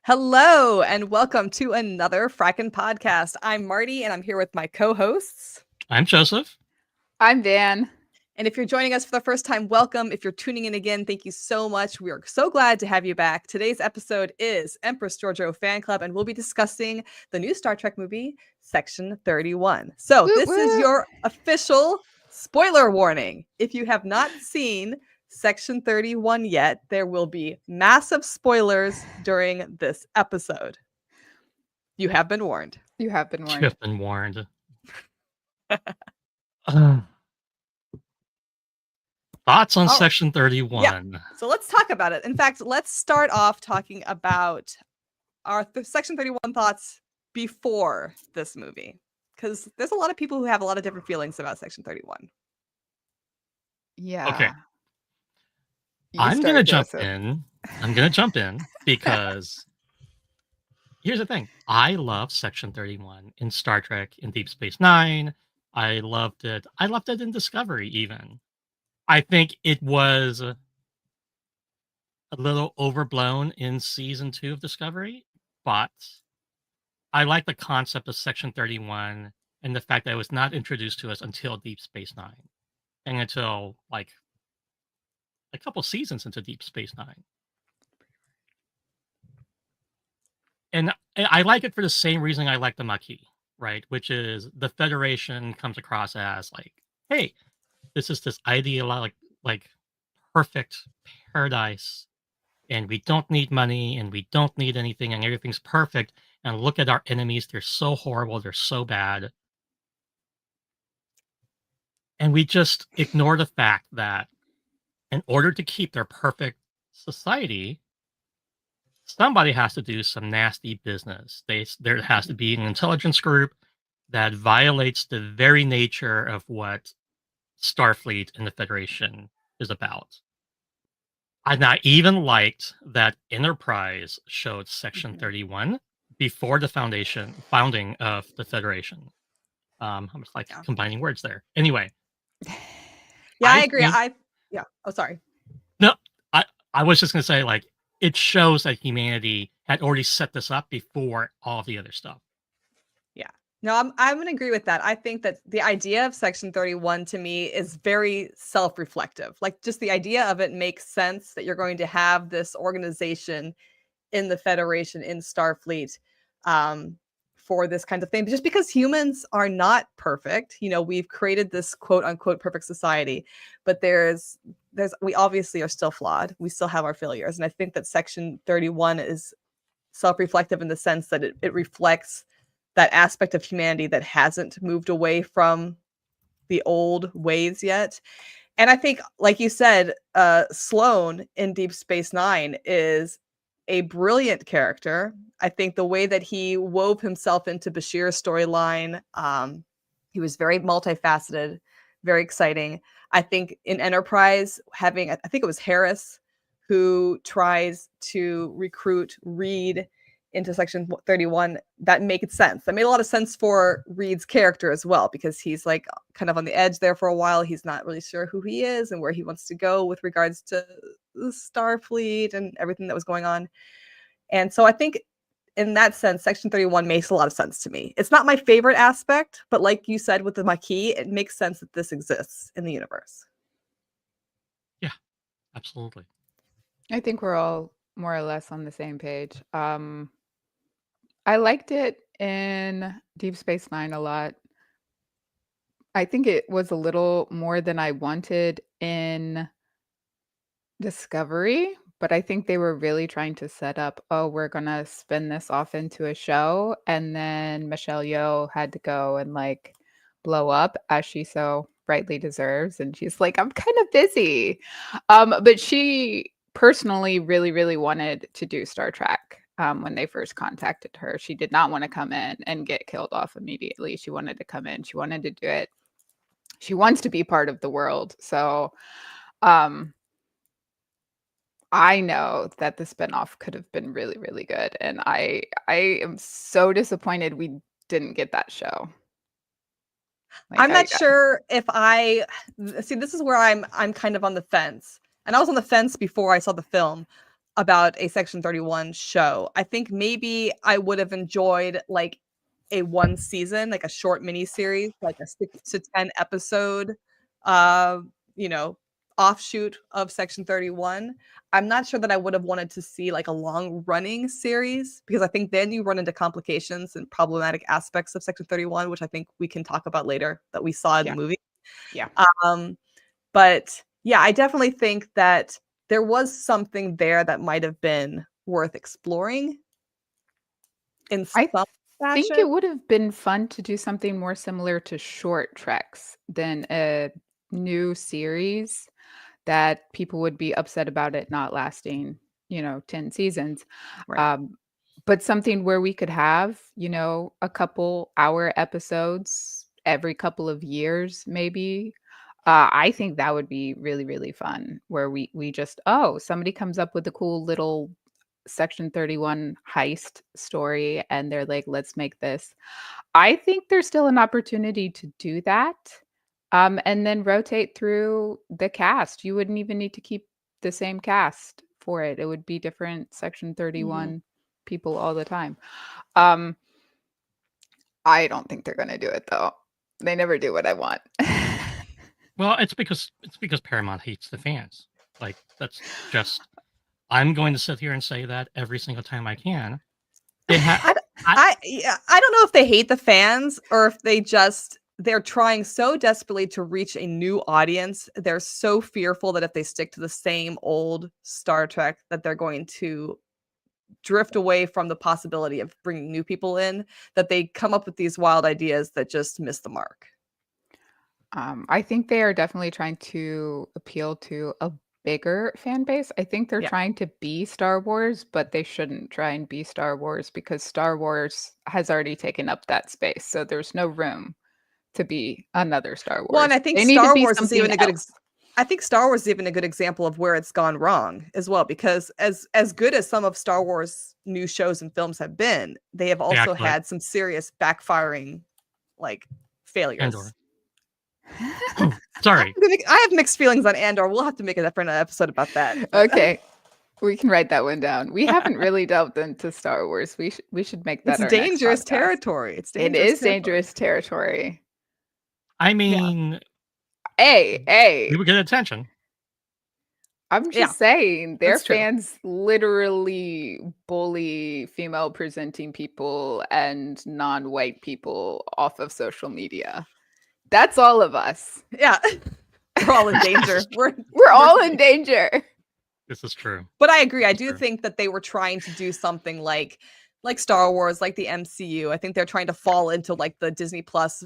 Hello and welcome to Another Frakkin Podcast. I'm Marty and I'm here with my co-hosts. I'm Joseph. I'm Dan. And if you're joining us for the first time, welcome. If you're tuning in again, thank you so much. We are so glad to have you back. Today's episode is Empress Georgiou Fan Club, and we'll be discussing the new Star Trek movie, Section 31. So this is your official spoiler warning. If you have not seen Section 31 yet, there will be massive spoilers during this episode. You have been warned. You have been warned. You have been warned. Thoughts on Section 31? Yeah. So let's talk about it. In fact, let's start off talking about our Section 31 thoughts before this movie, because there's a lot of people who have a lot of different feelings about Section 31. Yeah. Okay. I'm going to jump in because here's the thing. I love Section 31 in Star Trek, in Deep Space Nine. I loved it. I loved it in Discovery even. I think it was a little overblown in season 2 of Discovery, but I like the concept of Section 31 and the fact that it was not introduced to us until Deep Space Nine and until like a couple seasons into Deep Space Nine. And I like it for the same reason I like the Maquis, right? Which is the Federation comes across as like, hey, this is this ideal, like perfect paradise, and we don't need money, and we don't need anything, and everything's perfect. And look at our enemies; they're so horrible, they're so bad, and we just ignore the fact that in order to keep their perfect society, somebody has to do some nasty business. There has to be an intelligence group that violates the very nature of what Starfleet and the Federation is about. And I even liked that Enterprise showed Section 31 before the founding of the Federation. I'm just like combining words there. Anyway. Yeah, I agree. Oh, sorry. No, I was just going to say, like, it shows that humanity had already set this up before all the other stuff. Yeah. No, I'm going to agree with that. I think that the idea of Section 31 to me is very self-reflective. Like, just the idea of it makes sense that you're going to have this organization in the Federation, in Starfleet, for this kind of thing. Just because humans are not perfect, we've created this quote unquote perfect society, but we obviously are still flawed. We still have our failures. And I think that Section 31 is self-reflective in the sense that it reflects that aspect of humanity that hasn't moved away from the old ways yet. And I think, like you said, Sloan in Deep Space Nine is a brilliant character. I think the way that he wove himself into Bashir's storyline, he was very multifaceted, very exciting. I think in Enterprise, I think it was Harris who tries to recruit Reed into Section 31, that made sense. That made a lot of sense for Reed's character as well, because he's like kind of on the edge there for a while. He's not really sure who he is and where he wants to go with regards to Starfleet and everything that was going on. And so I think in that sense, Section 31 makes a lot of sense to me. It's not my favorite aspect, but like you said with the Maquis, it makes sense that this exists in the universe. Yeah, absolutely. I think we're all more or less on the same page. I liked it in Deep Space Nine a lot. I think it was a little more than I wanted in Discovery, but I think they were really trying to set up, we're going to spin this off into a show. And then Michelle Yeoh had to go and like blow up, as she so rightly deserves. And she's like, I'm kind of busy. But she personally really, really wanted to do Star Trek. When they first contacted her, she did not want to come in and get killed off immediately. She wanted to come in. She wanted to do it. She wants to be part of the world. So I know that the spinoff could have been really, really good. And I am so disappointed we didn't get that show. I'm not sure if this is where I'm kind of on the fence. And I was on the fence before I saw the film. about a Section 31 show. I think maybe I would have enjoyed like a one season, like a short mini series, like a 6 to 10 episode, uh, you know, offshoot of Section 31. I'm not sure that I would have wanted to see like a long running series because I think then you run into complications and problematic aspects of Section 31, which I think we can talk about later that we saw in the movie. Yeah. But yeah, I definitely think that there was something there that might have been worth exploring in I some think fashion. it would have been fun to do something more similar to short treks than a new series that people would be upset about it not lasting, 10 seasons. Right. But something where we could have, a couple hour episodes every couple of years, maybe. I think that would be really, really fun where we just, somebody comes up with a cool little Section 31 heist story and they're like, let's make this. I think there's still an opportunity to do that. And then rotate through the cast. You wouldn't even need to keep the same cast for it. It would be different Section 31 people all the time. Um, I don't think they're gonna do it though. They never do what I want. Well, it's because Paramount hates the fans. Like that's just. I'm going to sit here and say that every single time I can. I don't know if they hate the fans or if they're trying so desperately to reach a new audience. They're so fearful that if they stick to the same old Star Trek that they're going to drift away from the possibility of bringing new people in, that they come up with these wild ideas that just miss the mark. I think they are definitely trying to appeal to a bigger fan base. I think they're trying to be Star Wars, but they shouldn't try and be Star Wars because Star Wars has already taken up that space. So there's no room to be another Star Wars. Well, and I think They need to Star be Wars is even something a good I think Star Wars is even a good example of where it's gone wrong as well, because as good as some of Star Wars new shows and films have been, they have also had some serious backfiring like failures. Andor. Sorry. I have mixed feelings on Andor. We'll have to make a different episode about that. Okay. We can write that one down. We haven't really delved into Star Wars. We should make that It's dangerous territory. Dangerous territory. I mean, hey. We would get attention. I'm just saying, their fans literally bully female presenting people and non-white people off of social media. That's all of us. Yeah. We're all in danger. We're all in danger. This is true. But I agree. I do think that they were trying to do something like Star Wars, like the MCU. I think they're trying to fall into like the Disney Plus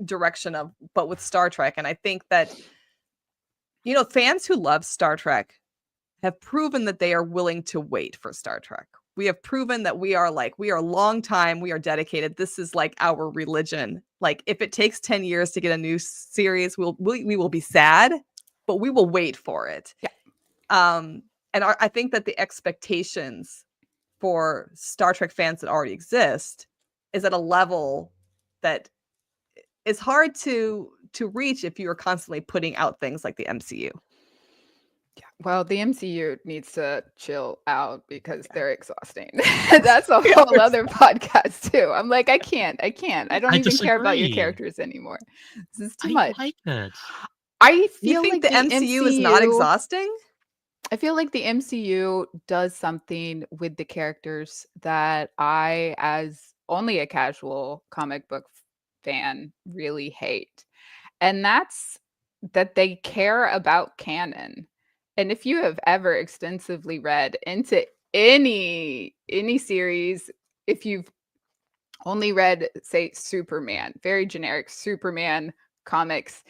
direction of, but with Star Trek. And I think that fans who love Star Trek have proven that they are willing to wait for Star Trek. We have proven that we are long time, we are dedicated. This is like our religion. Like if it takes 10 years to get a new series, we will be sad, but we will wait for it. Yeah. And I think that the expectations for Star Trek fans that already exist is at a level that is hard to reach if you are constantly putting out things like the MCU. Yeah. Well, the MCU needs to chill out because they're exhausting. That's a whole other podcast too. I'm like, I can't. I don't even care about your characters anymore. This is too much. I like it. I feel like the MCU is not exhausting? I feel like the MCU does something with the characters that I, as only a casual comic book fan, really hate. And that's that they care about canon. And if you have ever extensively read into any series, if you've only read, say, Superman, very generic Superman comics,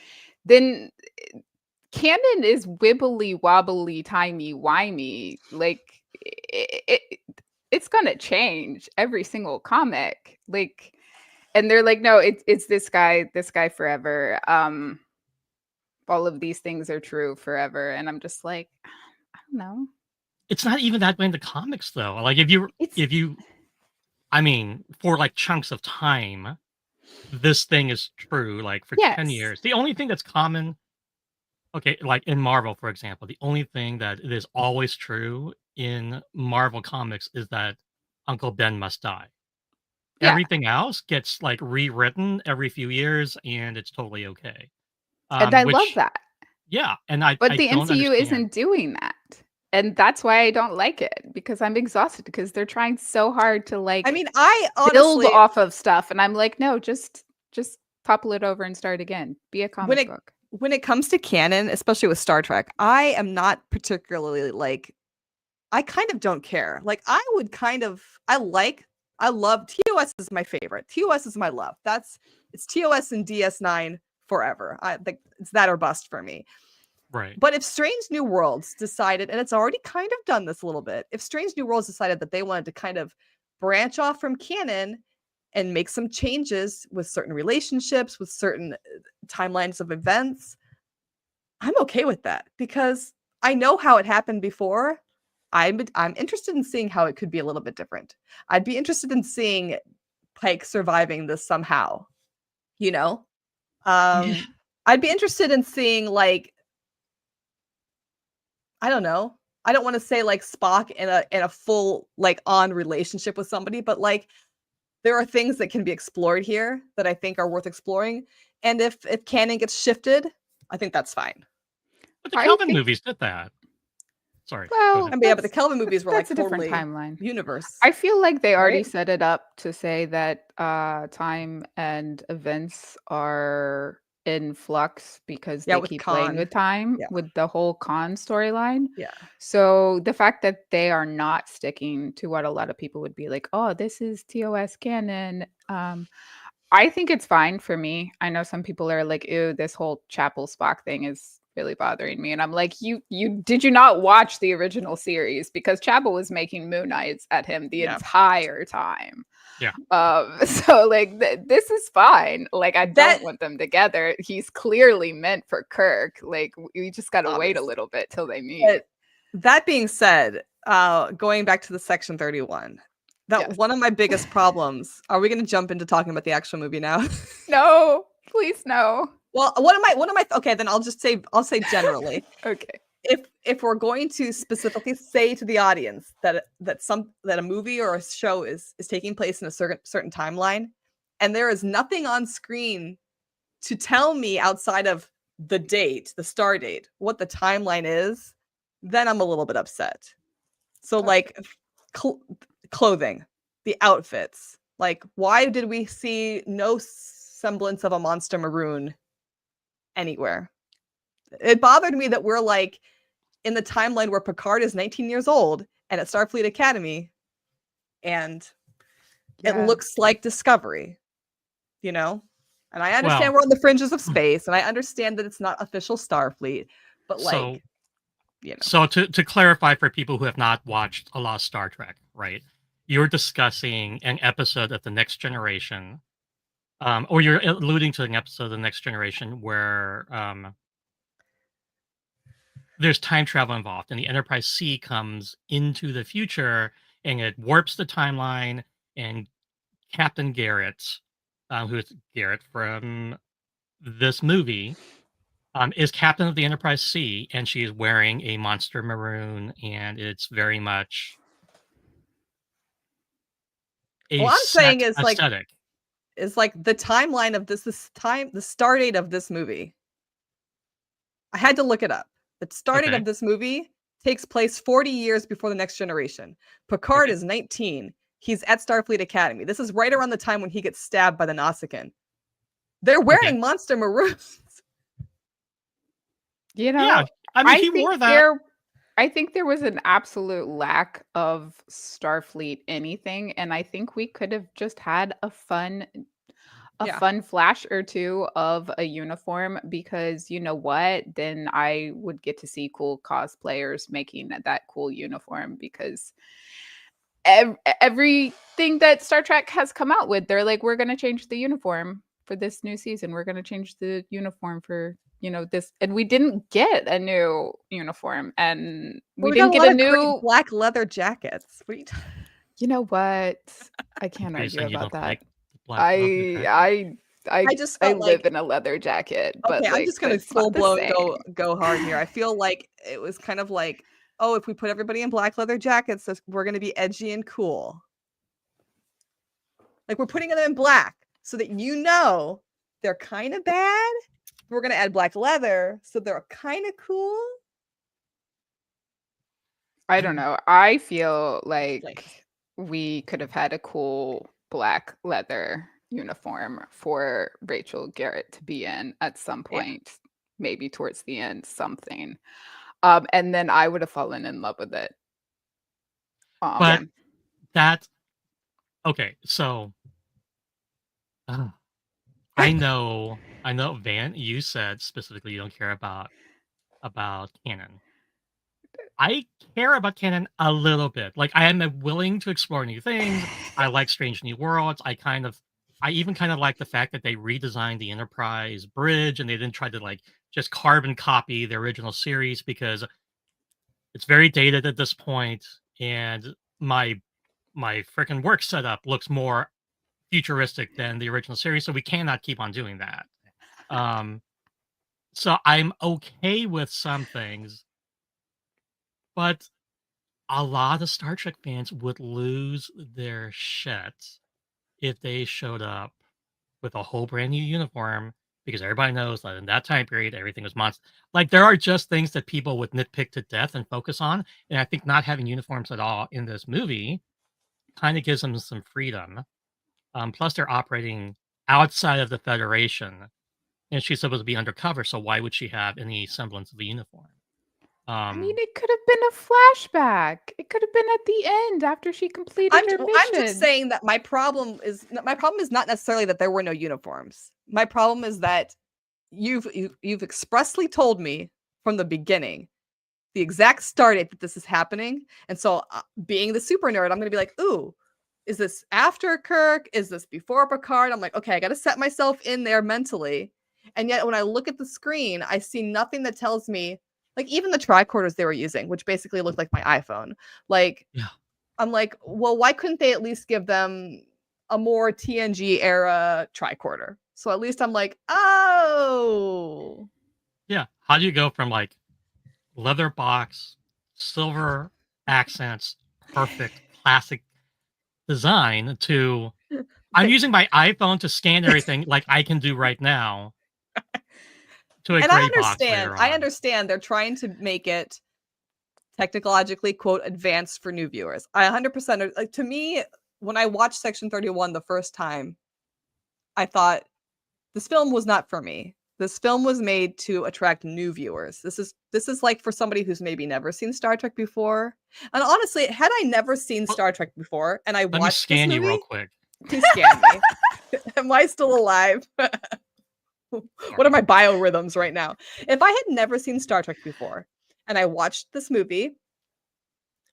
then canon is wibbly wobbly, timey wimey. Like it's gonna change every single comic. Like, and they're like, no, it's this guy forever. All of these things are true forever. And I'm just like, I don't know. It's not even that way in the comics though. Like I mean, for like chunks of time, this thing is true, like for 10 years. The only thing that's common Okay, like in Marvel, for example, the only thing that it is always true in Marvel comics is that Uncle Ben must die. Yeah. Everything else gets like rewritten every few years, and it's totally okay. And I love Which, that. yeah, and I But I the don't MCU understand. isn't doing that. And that's why I don't like it, because I'm exhausted, because they're trying so hard to I like mean, I build honestly, off of stuff, and I'm like, no, just topple it over and start again. Be a when comic it book. when it comes to canon, especially with Star Trek, I am not particularly like I kind of don't care. Like I would kind of I love TOS is my favorite. TOS is my love. It's TOS and DS9 forever. I think it's that or bust for me. Right. But if Strange New Worlds decided, and it's already kind of done this a little bit, if Strange New Worlds decided that they wanted to kind of branch off from canon and make some changes with certain relationships, with certain timelines of events, I'm okay with that because I know how it happened before. I'm interested in seeing how it could be a little bit different. I'd be interested in seeing Pike surviving this somehow, you know? Yeah. I'd be interested in seeing like I don't know. I don't want to say like Spock in a full like on relationship with somebody, but like there are things that can be explored here that I think are worth exploring. And if canon gets shifted, I think that's fine. But the I Kelvin think, movies did that. Sorry, go well, ahead. I mean, yeah, but the Kelvin movies were like that's a different totally timeline. universe, I feel like they already right? set it up to say that time and events are in flux because Yeah, they with keep playing Khan. with time Yeah, with the whole Khan storyline. yeah. So the fact that they are not sticking to what a lot of people would be like, oh, this is TOS canon. I think it's fine for me. I know some people are like, ew, this whole Chapel Spock thing is really bothering me. And I'm like, you did you not watch the original series? Because Chapel was making moon knights at him the Yeah. entire time. Yeah. So like this is fine. Like I That don't want them together. He's clearly meant for Kirk. Like we just gotta wait a obvious. little bit till they meet. But that being said, going back to the Section 31, that Yes. one of my biggest problems. Are we going to jump into talking about the actual movie now? No, please no. Well, one of my okay, then I'll say generally. Okay. If we're going to specifically say to the audience that a movie or a show is taking place in a certain timeline and there is nothing on screen to tell me outside of the date, the star date, what the timeline is, then I'm a little bit upset. So Okay. like clothing, the outfits, like why did we see no semblance of a monster maroon anywhere? It bothered me that we're like in the timeline where Picard is 19 years old and at Starfleet Academy and it Yeah. looks like Discovery, you know? And I understand Well, we're on the fringes of space and I understand that it's not official Starfleet, but so like, you know. so to clarify for people who have not watched a lot of Star Trek, right? You're discussing an episode of the Next Generation, or you're alluding to an episode of the Next Generation where there's time travel involved, and the Enterprise C comes into the future, and it warps the timeline, and Captain Garrett, who's Garrett from this movie, is captain of the Enterprise C, and she's wearing a monster maroon, and it's very much a What I'm saying set is aesthetic. like the timeline of the star date of this movie. I had to look it up. The star date Okay, of this movie takes place 40 years before the Next Generation. Picard okay. is 19. He's at Starfleet Academy. This is right around the time when he gets stabbed by the Nausicaan. They're Okay. wearing monster maroons. You Yeah, know, I mean, I he think wore that. there I think there was an absolute lack of Starfleet anything, and I think we could have just had a Yeah. fun flash or two of a uniform, because you know what? Then I would get to see cool cosplayers making that cool uniform, because everything that Star Trek has come out with, they're like, we're going to change the uniform for this new season. We're going to change the uniform for, this. And we didn't get a new uniform, and Well, we we got didn't a get lot a of great new, black leather jackets. What are you you know what? I can't Are you argue saying you about don't that. like the black leather I jacket? I I just I felt live like, in a leather jacket, but okay, I'm just gonna it's not full the blown same. go hard here. I feel like it was kind of like, oh, if we put everybody in black leather jackets, we're gonna be edgy and cool. Like we're putting them in black so that they're kind of bad. We're gonna add black leather so they're kind of cool. I don't know. I feel like Flames. we could have had a cool black leather uniform for Rachel Garrett to be in at some Yeah. point, maybe towards the end, something. And then I would have fallen in love with it. But that okay, so I know Van, you said specifically you don't care about canon. I care about canon a little bit. Like I am willing to explore new things. I like Strange New Worlds. I even kind of like the fact that they redesigned the Enterprise bridge and they didn't try to like just carbon copy the original series because it's very dated at this point, and my freaking work setup looks more futuristic than the original series, so we cannot keep on doing that. So I'm okay with some things, but a lot of Star Trek fans would lose their shit if they showed up with a whole brand new uniform because everybody knows that in that time period everything was monster. Like there are just things that people would nitpick to death and focus on, and I think not having uniforms at all in this movie kind of gives them some freedom. Plus, they're operating outside of the Federation, and she's supposed to be undercover. So why would she have any semblance of a uniform? I mean, it could have been a flashback. It could have been at the end after she completed her I'm just mission. saying that my problem is not necessarily that there were no uniforms. My problem is that you've expressly told me from the beginning the exact start date that this is happening, and so being the super nerd, I'm gonna be like, ooh, is this after Kirk? Is this before Picard? I'm like, okay, I got to set myself in there mentally, and yet when I look at the screen, I see nothing that tells me. Like even the tricorders they were using, which basically looked like my iPhone. Like, Yeah. I'm like, well, why couldn't they at least give them a more TNG era tricorder? So at least I'm like, oh, Yeah. How do you go from like leather box, silver accents, perfect classic design to I'm using my iPhone to scan everything like I can do right now to a and gray box later I on. understand they're trying to make it technologically quote advanced for new viewers. I 100% like to me when I watched Section 31 the first time, I thought this film was not for me. This film was made to attract new viewers. This is like for somebody who's maybe never seen Star Trek before. And honestly, had I never seen Well, Star Trek before and I let me watched this scan you real movie, quick. please scan me. Am I still alive? What are my biorhythms right now? If I had never seen Star Trek before and I watched this movie,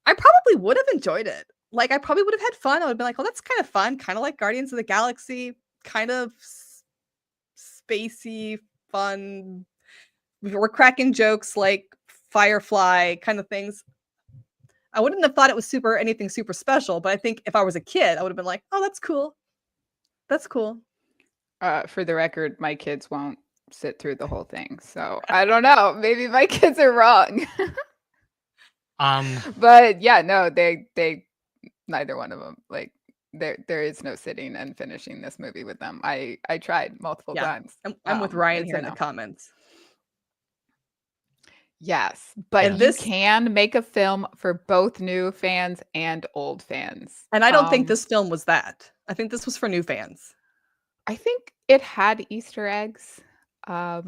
I probably would have enjoyed it. Like I probably would have had fun. I would have been like, "Oh, that's kind of fun, kind of like Guardians of the Galaxy, kind of spacey, fun. We're cracking jokes like Firefly kind of things." I wouldn't have thought it was anything super special, but I think if I was a kid, I would have been like, "Oh, that's cool. That's cool." For the record, my kids won't sit through the whole thing. So I don't know. Maybe my kids are wrong. But yeah, no, they neither one of them like there is no sitting and finishing this movie with them. I tried multiple times. I'm with Ryan it's here a in the no. comments. Yes, but And you this can make a film for both new fans and old fans. and I don't think this film was that. I think this was for new fans. I think it had Easter eggs, Oh,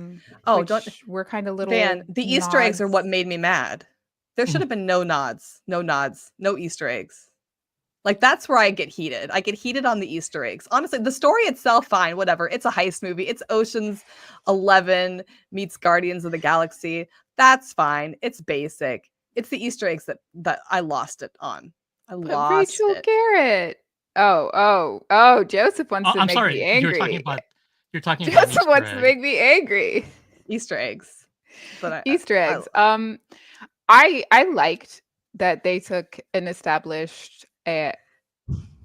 which were kind of little Van, the Easter eggs are what nods. made me mad. There should have been no nods, no Easter eggs. Like that's where I get heated. I get heated on the Easter eggs. Honestly, the story itself, fine, whatever. It's a heist movie. It's Ocean's 11 meets Guardians of the Galaxy. That's fine. It's basic. It's the Easter eggs that I lost it on. I But lost Rachel it. Garrett. Oh, Joseph wants to I'm make sorry. me angry. You're talking about Joseph Easter wants to egg. make me angry. Easter eggs. But Easter eggs. I liked that they took an established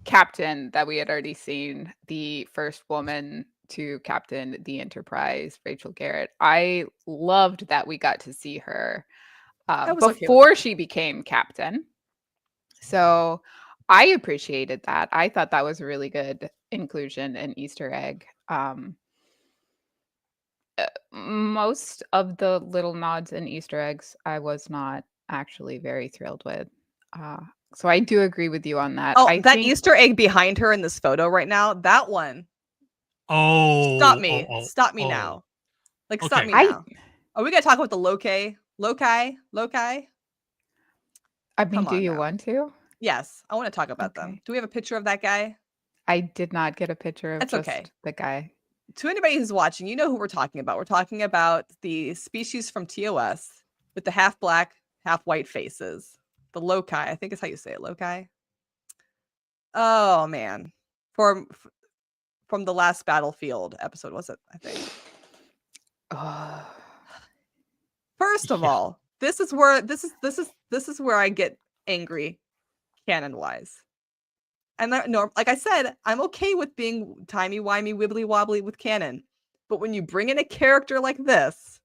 captain that we had already seen, the first woman to captain the Enterprise, Rachel Garrett. I loved that we got to see her I was okay with before that. she became captain. So I appreciated that. I thought that was a really good inclusion and Easter egg. Most of the little nods and Easter eggs, I was not actually very thrilled with. So I do agree with you on that. Oh, I that think Easter egg behind her in this photo right now, that one. Stop Oh, me. oh, oh, Stop me oh. now. Like, stop Okay. me I now. Are we going to talk about the loci? Loci? I mean, Come do on you now. want to? Yes, I want to talk about them. Okay. Do we have a picture of that guy? I did not get a picture of That's just okay. the guy. To anybody who's watching, you know who we're talking about. We're talking about the species from TOS with the half black, half white faces. The loci, I think is how you say it, loci. Oh man. From the last Battlefield episode, was it? I think. Oh, First of Yeah. all, this is where I get angry, canon wise. And no, like I said, I'm okay with being timey-wimey, wibbly-wobbly with canon. But when you bring in a character like this,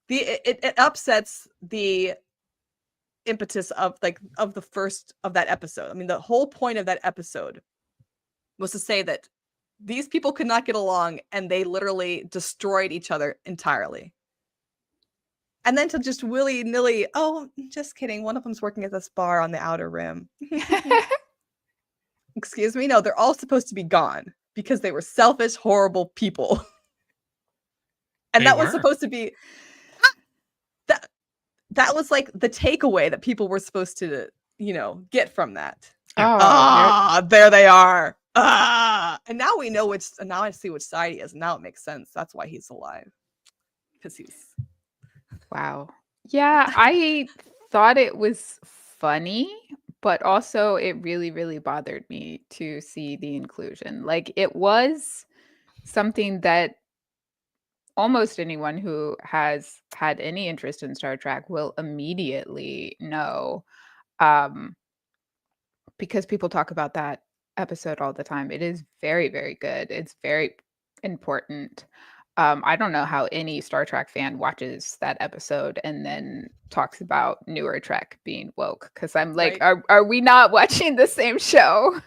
it upsets the impetus of the first of that episode. I mean, the whole point of that episode was to say that these people could not get along and they literally destroyed each other entirely. And then to just willy-nilly, oh, just kidding. One of them's working at this bar on the Outer Rim. Excuse me? No, they're all supposed to be gone because they were selfish, horrible people. And They that was were. supposed to be that was like the takeaway that people were supposed to, get from that. oh, There they are. And now we know now I see which side he is. Now it makes sense. That's why he's alive. Because he's wow. Yeah, I thought it was funny, but also it really, really bothered me to see the inclusion. Like it was something that almost anyone who has had any interest in Star Trek will immediately know. Um, because people talk about that episode all the time. It is very, very good. It's very important. I don't know how any Star Trek fan watches that episode and then talks about newer Trek being woke. Because I'm like, right. are we not watching the same show?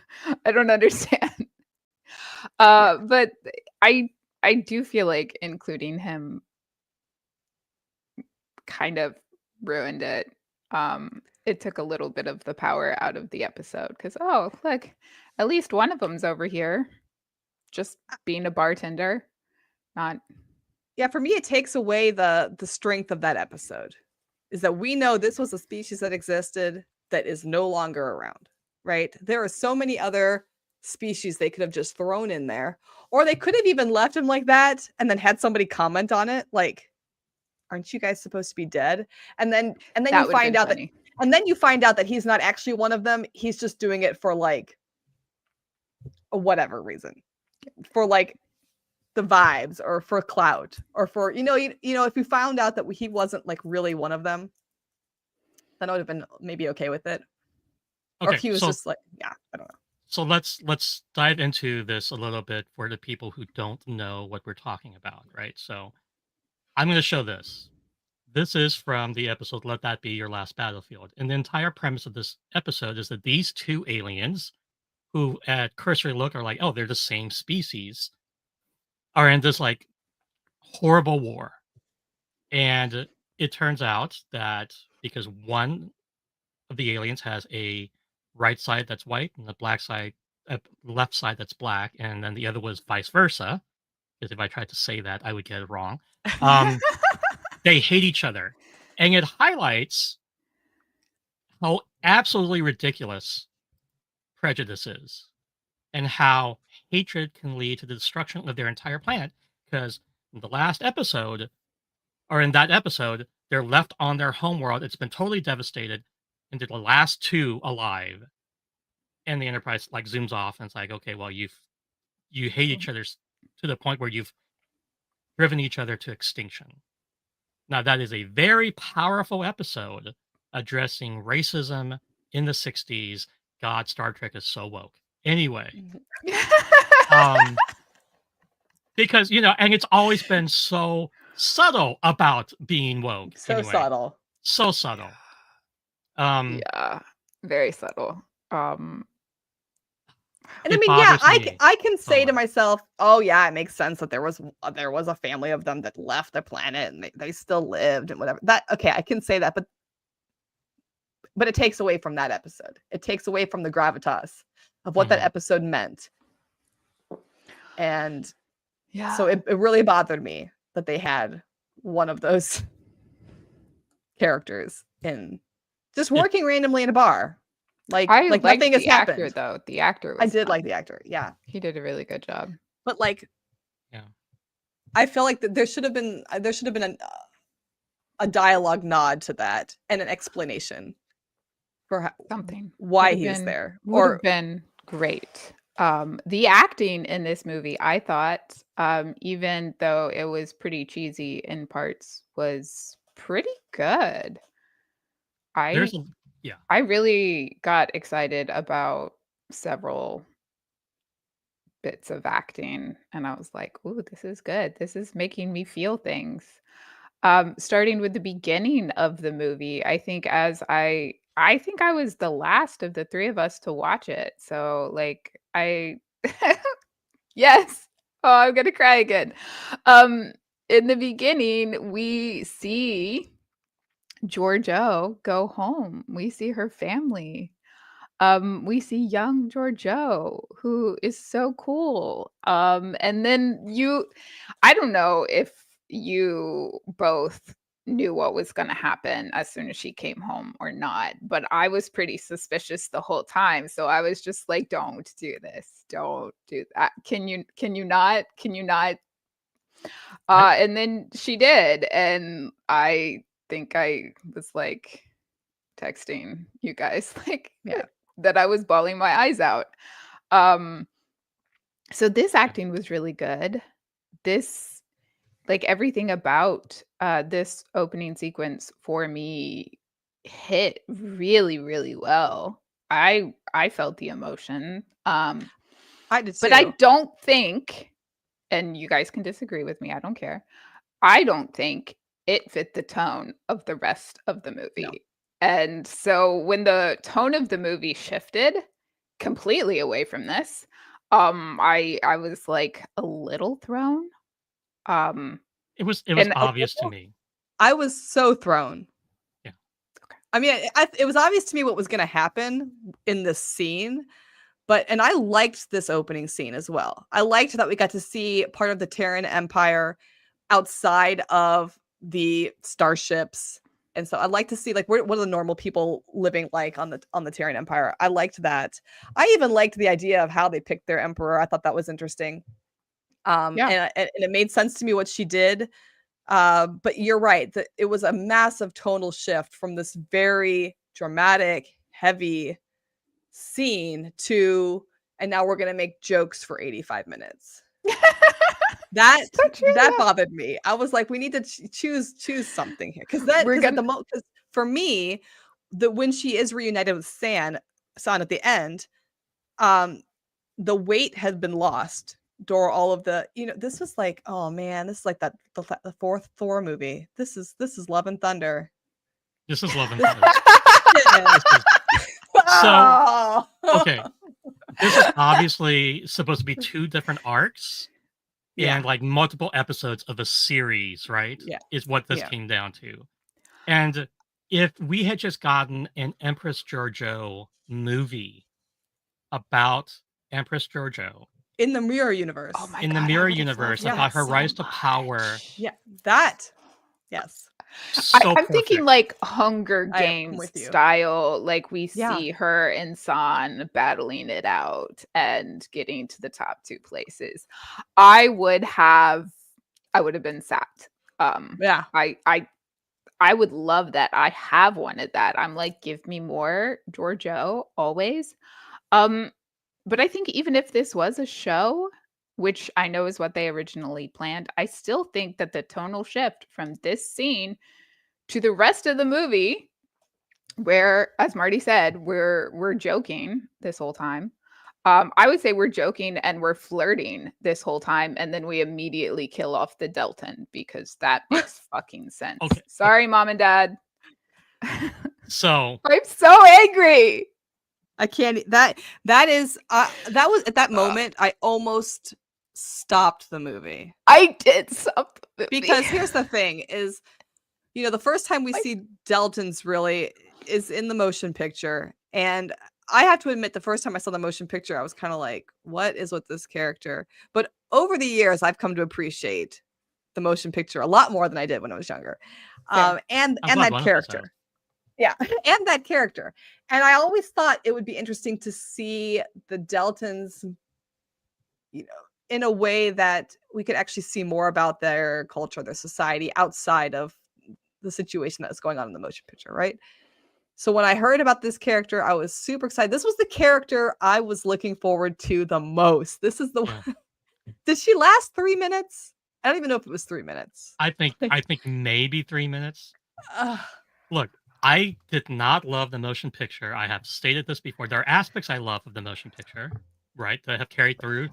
I don't understand. But I do feel like including him kind of ruined it. It took a little bit of the power out of the episode because, oh, look, at least one of them's over here just being a bartender, not. Yeah, for me, it takes away the strength of that episode. Is that we know this was a species that existed that is no longer around, right? There are so many other species they could have just thrown in there, or they could have even left him like that and then had somebody comment on it, like, "Aren't you guys supposed to be dead?" And then That you would've find been out funny. you find out that he's not actually one of them. He's just doing it for like whatever reason, for like the vibes or for clout or for if we found out that he wasn't like really one of them, then I would have been maybe okay with it. Or if Okay. he was So just like, yeah, I don't know. so let's dive into this a little bit for the people who don't know what we're talking about, right? So I'm going to show this. This is from the episode Let That Be Your Last Battlefield. And the entire premise of this episode is that these two aliens, who at cursory look are like, oh, they're the same species, are in this like horrible war. And it turns out that because one of the aliens has a right side that's white and the left side that's black, and then the other was vice versa. Because if I tried to say that, I would get it wrong. They hate each other, and it highlights how absolutely ridiculous prejudice is, and how hatred can lead to the destruction of their entire planet. Because in the last episode, or in that episode, they're left on their homeworld. It's been totally devastated, and they're the last two alive. And the Enterprise like zooms off, and it's like, okay, well, you hate each other to the point where you've driven each other to extinction. Now, that is a very powerful episode addressing racism in the 60s. God, Star Trek is so woke. Anyway, Because, and it's always been so subtle about being woke. So anyway. subtle. So subtle. Yeah, very subtle. And I It mean, yeah, bothers me I can so say to much. myself, oh yeah, it makes sense that there was a family of them that left the planet and they still lived and whatever. That okay, I can say that, but it takes away from that episode. It takes away from the gravitas of what that Mhm. episode meant. And Yeah. so it really bothered me that they had one of those characters in just working randomly in a bar. Like I liked nothing has the actor happened. though. The actor I was did fun. like the actor. Yeah. He did a really good job. But like, Yeah. I feel like there should have been a dialogue nod to that and an explanation for Something why Would've he was been- there. would have been great. The acting in this movie, I thought, even though it was pretty cheesy in parts, was pretty good. There's I really got excited about several bits of acting, and I was like, "Ooh, this is good. This is making me feel things." Starting with the beginning of the movie, I think I think I was the last of the three of us to watch it. So like I yes. Oh, I'm gonna cry again. In the beginning, we see Georgiou go home. We see her family. We see young Georgiou, who is so cool. And then I don't know if you both knew what was going to happen as soon as she came home or not, but I was pretty suspicious the whole time. So I was just like, don't do this. Don't do that. Can you not? Can you not? And then she did. And I think I was like texting you guys, like, Yeah. that I was bawling my eyes out. So this acting was really good. This, like everything about this opening sequence for me hit really, really well. I felt the emotion. I did too. But I don't think, and you guys can disagree with me, I don't care. I don't think it fit the tone of the rest of the movie. No. And so when the tone of the movie shifted completely away from this, I was like a little thrown. It was and obvious to me. I was so thrown. Yeah. Okay. I mean, it was obvious to me what was going to happen in this scene, and I liked this opening scene as well. I liked that we got to see part of the Terran Empire outside of the starships. And so I'd like to see like what are the normal people living like on the Terran Empire. I liked that. I even liked the idea of how they picked their emperor. I thought that was interesting. Yeah. And it made sense to me what she did. But you're right that it was a massive tonal shift from this very dramatic, heavy scene to, and now we're gonna make jokes for 85 minutes. That So true, that yeah. bothered me. I was like, we need to choose something here because for me, when she is reunited with San at the end, the weight had been lost. Door all of the this was like, oh man, this is like the fourth Thor movie. This is Love and Thunder. This is Love and Thunder. Oh. Okay, this is obviously supposed to be two different arcs. Yeah. And like multiple episodes of a series, right? Yeah. Is what this came down to. And if we had just gotten an Empress Georgiou movie about Empress Georgiou in the mirror universe. Oh my in God, the I mirror would've universe loved about that her so rise to power. much. Yeah, that. Yes. So I'm thinking perfect. like Hunger I'm Games with you. style, like we Yeah. see her and San battling it out and getting to the top two places. I would have been sat. Yeah. I would love that. I have wanted that. I'm like, give me more Georgiou always. But I think even if this was a show, which I know is what they originally planned, I still think that the tonal shift from this scene to the rest of the movie, where, as Marty said, we're joking this whole time, I would say we're joking and we're flirting this whole time, and then we immediately kill off the Delton because that makes fucking sense. Okay. Sorry, Mom and Dad. So I'm so angry. I can't. That was at that moment. I almost stopped the movie. I did something Because here's the thing: is the first time we see Delton's really is in the motion picture, and I have to admit, the first time I saw the motion picture, I was kind of like, "What is with this character?" But over the years, I've come to appreciate the motion picture a lot more than I did when I was younger, and that character. Yeah, and that character. And I always thought it would be interesting to see the Deltons, in a way that we could actually see more about their culture, their society outside of the situation that's going on in the motion picture, right? So when I heard about this character, I was super excited. This was the character I was looking forward to the most. This is the one. Did she last 3 minutes? I don't even know if it was 3 minutes. I think maybe 3 minutes. Look, I did not love the motion picture. I have stated this before. There are aspects I love of the motion picture, right, that have carried through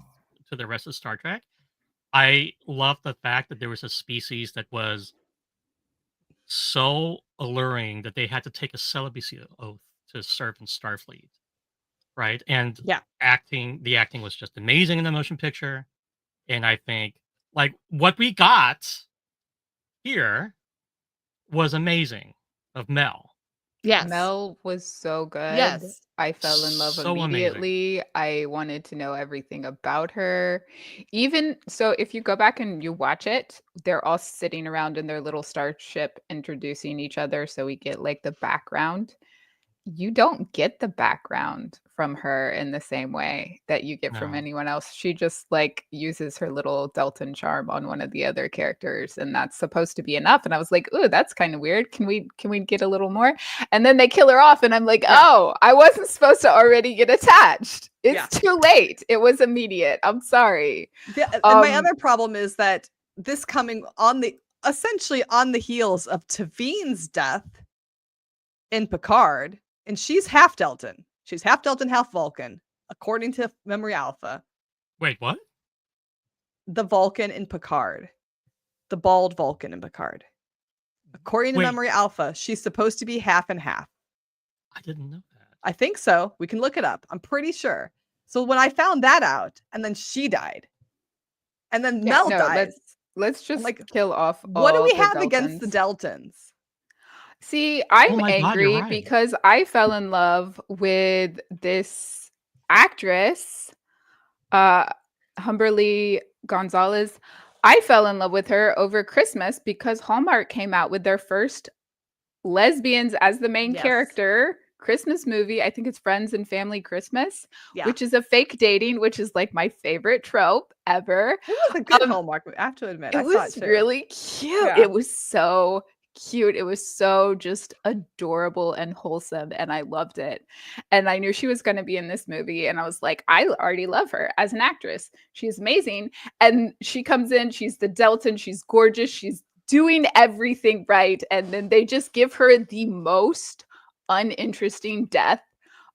to the rest of Star Trek. I love the fact that there was a species that was so alluring that they had to take a celibacy oath to serve in Starfleet, right? And the acting was just amazing in the motion picture. And I think, like, what we got here was amazing of Mel. Yes. Mel was so good. Yes. I fell in love So immediately. I wanted to know everything about her. Even so, if you go back and you watch it, they're all sitting around in their little starship introducing each other. So we get like the background. You don't get the background from her in the same way that you get from No. anyone else. She just like uses her little Delton charm on one of the other characters, and that's supposed to be enough. And I was like, "Ooh, that's kind of weird. Can we get a little more?" And then they kill her off, and I'm like, "Oh, I wasn't supposed to already get attached. It's too late. It was immediate. I'm sorry." And my other problem is that this coming essentially on the heels of Tavine's death in Picard. And she's half Delton. She's half Delton, half Vulcan, according to Memory Alpha. Wait, what? The Vulcan in Picard. The bald Vulcan in Picard. According to Memory Alpha, she's supposed to be half and half. I didn't know that. I think so. We can look it up. I'm pretty sure. So when I found that out, and then she died, and then Mel dies. Let's just kill off all what do we have Deltons against the Deltons? See, I'm angry because I fell in love with this actress, Humberly Gonzalez. I fell in love with her over Christmas because Hallmark came out with their first lesbians as the main character Christmas movie. I think it's Friends and Family Christmas, which is a fake dating, which is like my favorite trope ever. It was a good Hallmark movie, I have to admit. It was really cute. Yeah. It was so cute. It was so just adorable and wholesome, and I loved it. And I knew she was going to be in this movie, and I was like, I already love her as an actress. She's amazing. And she comes in, she's the Delton, she's gorgeous, she's doing everything right, and then they just give her the most uninteresting death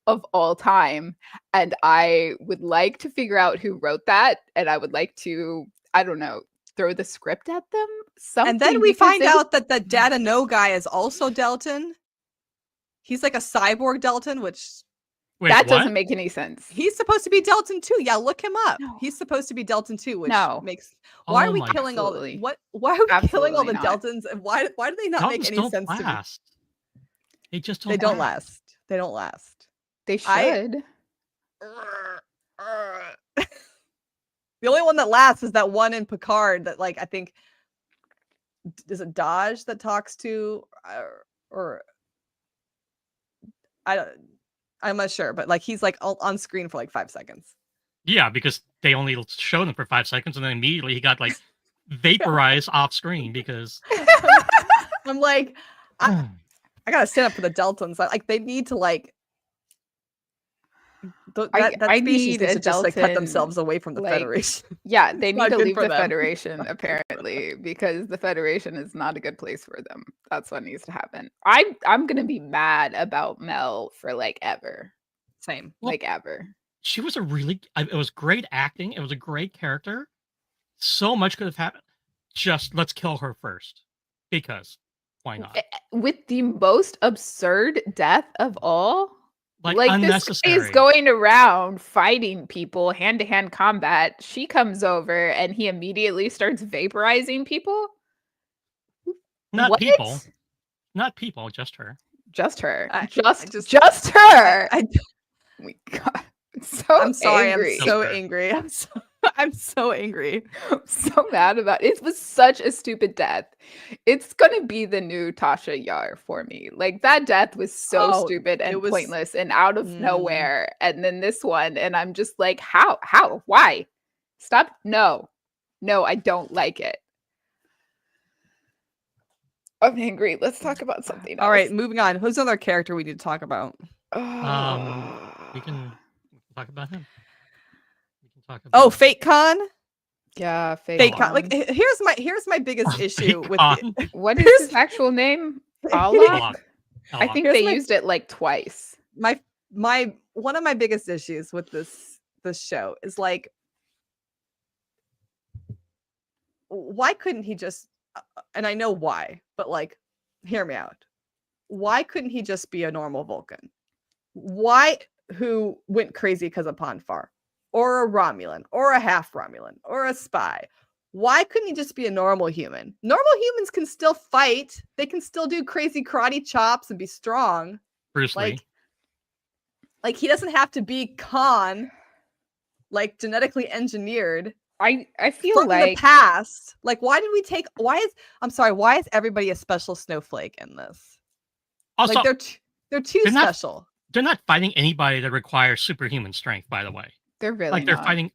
of all time. And I would like to figure out who wrote that, and I would like to, I don't know, throw the script at them. And then we find out that the Data No guy is also Delton. He's like a cyborg Delton, which doesn't make any sense. He's supposed to be Delton too. Yeah, look him up. No. He's supposed to be Delton too, which makes why are we killing all the why are we killing all the Deltons, and why do they not make any sense to me? They just don't last. They don't last. They should. The only one that lasts is that one in Picard that, like, I think, is it Dodge that talks to, or I'm not sure, but like he's like on screen for like 5 seconds. Yeah, because they only showed him for 5 seconds, and then immediately he got like vaporized off screen because I'm like, I gotta stand up for the Deltons. Like they need to like. That species needs to just like cut themselves away from the Federation. Yeah, they need to leave the Federation apparently, because the Federation is not a good place for them. That's what needs to happen. I'm gonna be mad about Mel for like ever. Same, like ever. she was it was great acting. It was a great character. So much could have happened. Just let's kill her first. Because why not? With the most absurd death of all. Like This guy is unnecessary. going around fighting people, hand-to-hand combat. She comes over and he immediately starts vaporizing people. Not What? people. Not people, just her. Just her. I Just her. I, Oh my God. So I'm sorry. angry. I'm so angry. I'm so angry. I'm so mad about it. It was such a stupid death. It's gonna be the new Tasha Yar for me. Like that death was so Oh, stupid and it was- pointless and out of Mm. nowhere. And then this one, and I'm just like, how? Why? Stop. No, I don't like it. I'm angry. Let's talk about something else. All right, moving on. Who's another character we need to talk about? We can talk about him. We can talk about Fake Con. Yeah, Fake Con. Like here's my biggest issue with it. What is Here's- his actual name? Alok. Allah? I think Here's they my- used it like twice. my one of my biggest issues with this show is like, why couldn't he just and I know why, but like, hear me out. Why couldn't he just be a normal Vulcan? Who went crazy because of Ponfar, or a Romulan, or a half Romulan, or a spy? Why couldn't he just be a normal human? Normal humans can still fight. They can still do crazy karate chops and be strong. Bruce Lee. Like he doesn't have to be Khan, like genetically engineered. I feel From like the past. Like, why is everybody a special snowflake in this? Also, Like they're too they're not- special. they're not fighting anybody that requires superhuman strength, by the way. they're really Like they're not. fighting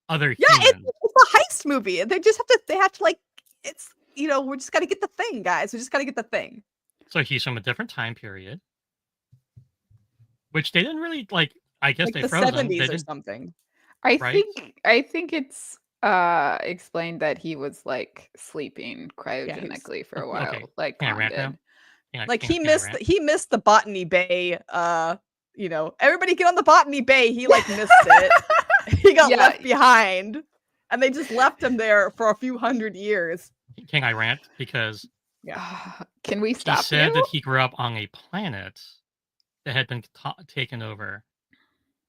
other Yeah, humans. it's a heist movie. They have to like, it's, we just got to get the thing, guys. We just got to get the thing. So he's from a different time period, which they didn't really like. I guess Like they the froze him. They 70s or didn't- something. I right? think it's explained that he was like sleeping cryogenically for a while, okay. like Can I Khan rant did. now? Like Can I rant? he missed the Botany Bay. Everybody get on the Botany Bay. He like missed it. He got Yeah. left behind, and they just left him there for a few hundred years. Can I rant? Because Can we he stop said you? that he grew up on a planet that had been taken over.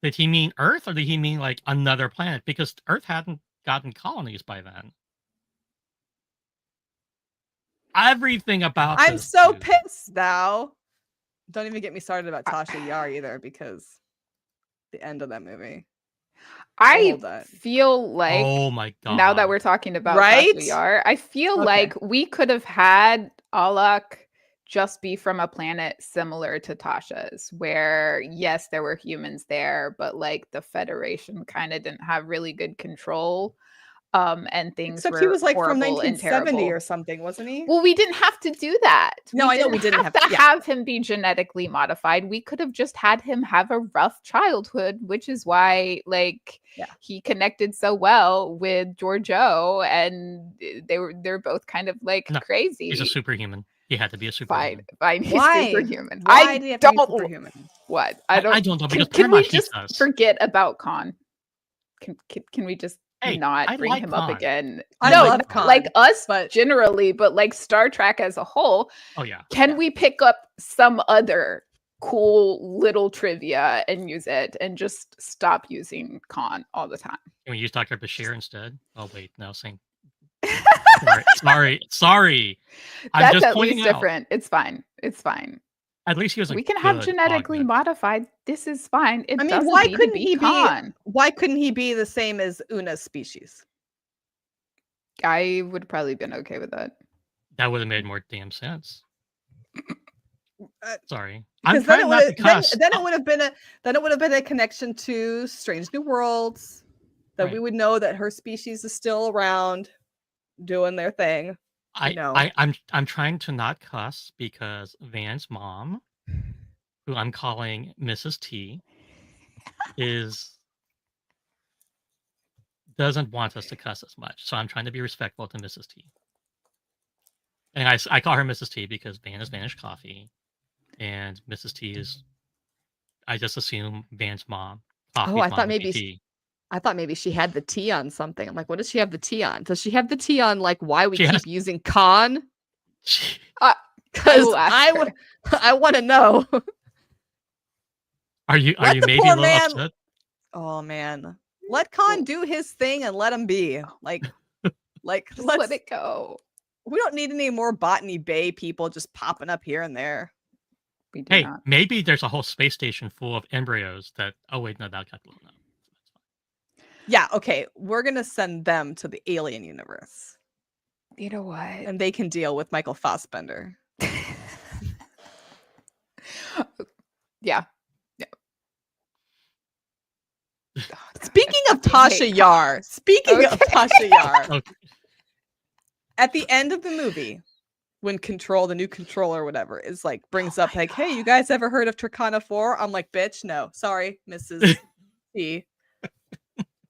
Did he mean Earth, or did he mean like another planet? Because Earth hadn't gotten colonies by then. Everything about I'm this so dude- pissed now. Don't even get me started about Tasha Yar either, because the end of that movie. I hold that. feel like Oh my god! now that we're talking about Right? Tasha Yar, I feel Okay. like we could have had Alak just be from a planet similar to Tasha's, where yes, there were humans there, but like the Federation kind of didn't have really good control. And things Except were he was like from horrible and 1970 terrible. or something, wasn't he? Well, we didn't have to do that. No, I know we didn't have to to- yeah. have him be genetically modified. We could have just had him have a rough childhood, which is why, like, Yeah. he connected so well with Georgiou, and they're both kind of like No, crazy. He's a superhuman. He had to be a superhuman. Fine. He's Why? superhuman. Why did he have to be don't. superhuman? What? I don't know, because Can we pretty much he just does. forget about Khan? Can we just Hey, not I bring like him up Khan. again? I No, love not Khan, like us but- generally, but like Star Trek as a whole. Oh yeah. Can Yeah. we pick up some other cool little trivia and use it, and just stop using Khan all the time? Can we use Dr. Bashir instead? Oh wait, no, same. Sorry. I'm That's just at pointing least out. different. It's fine. At least he was. We can have good genetically augment. modified. This is fine. It I mean, doesn't why need to couldn't be he be- Khan. Why couldn't he be the same as Una's species? I would probably been okay with that. That would have made more damn sense. Sorry, Because I'm trying not to cuss. then it would have been a connection to Strange New Worlds, that we Right. would know that her species is still around, doing their thing. know. I'm trying to not cuss because Van's mom, who I'm calling Mrs. T, doesn't want us to cuss as much. So I'm trying to be respectful to Mrs. T. And I call her Mrs. T because Van is Vanish Coffee, and Mrs. T is, I just assume Van's mom Coffee, I thought commodity maybe tea. I thought maybe she had the tea on something. I'm like, what does she have the tea on? Does she have the tea on like why we She has keep using con? she- I Because will ask I her. would, I want to know. Are you Let the maybe poor a little man. upset? Oh man, let Khan do his thing and let him be. Like Just let's. let it go. We don't need any more Botany Bay people just popping up here and there. We do Hey, not. maybe there's a whole space station full of embryos that. Oh wait, no, that got blown up. That's fine. Yeah, okay, we're gonna send them to the alien universe, You know what? and they can deal with Michael Fassbender. Yeah. Speaking of I fucking Tasha hate Yar, speaking of Okay. Tasha Yar, Okay. at the end of the movie, when the new controller or whatever, is like brings Oh up my like, hey, you God. guys ever heard of Turkana 4? I'm like, bitch, no. Sorry, Mrs. T.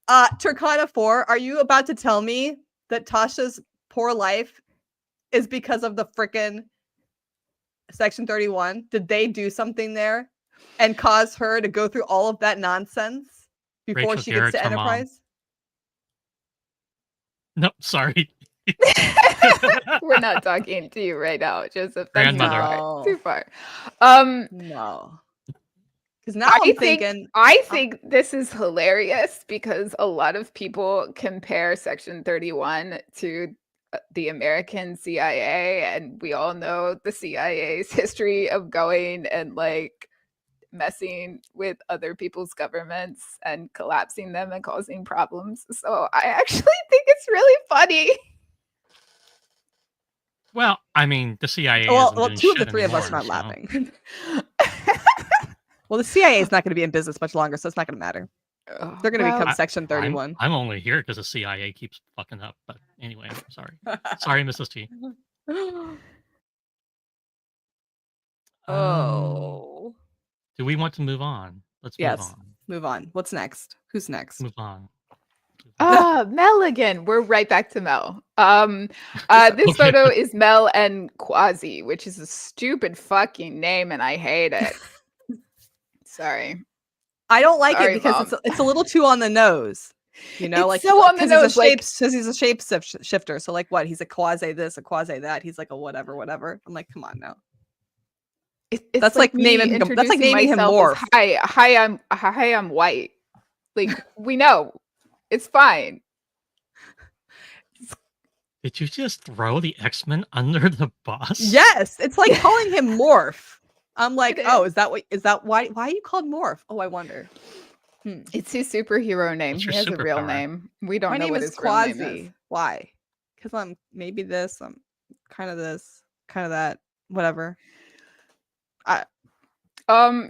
Turkana 4, are you about to tell me that Tasha's poor life is because of the frickin' Section 31? Did they do something there and cause her to go through all of that nonsense before Rachel she gets Garrett's to her mom. Enterprise? No, sorry. We're not talking to you right now, Joseph. That's too Grandmother. far. No. Too far. No. Because now I'm thinking, I think this is hilarious because a lot of people compare Section 31 to the American CIA, and we all know the CIA's history of going and like messing with other people's governments and collapsing them and causing problems. So I actually think it's really funny. Well, I mean, the CIA well, isn't doing two of the shit three of us are anymore, not so. laughing. Well, the CIA is not going to be in business much longer, so it's not going to matter. They're going to become Section 31. I'm only here because the CIA keeps fucking up. But anyway, sorry. Sorry, Mrs. T. Oh. Do we want to move on? Let's move Yes. on. Move on. What's next? Who's next? Move on. Mel again. We're right back to Mel. This photo is Mel and Quasi, which is a stupid fucking name, and I hate it. Sorry. I don't like Sorry, it because Mom. it's a little too on the nose. You know, It's like so on the nose, because he's a shape shifter. So like what? He's a quasi this, a quasi that. He's like a whatever. I'm like, come on now. It's That's like me naming him. That's like introducing naming him myself Morph. as, hi, I'm white. Like we know, it's fine. Did you just throw the X-Men under the bus? Yes, it's like calling him Morph. I'm like, It oh, is. is that why are you called Morph? Oh, I wonder. It's his superhero name. What's He your has a real superpower? name. We don't My know name what is his real name is. Quasi. Why? Because I'm maybe this. I'm kind of this, kind of that. Whatever.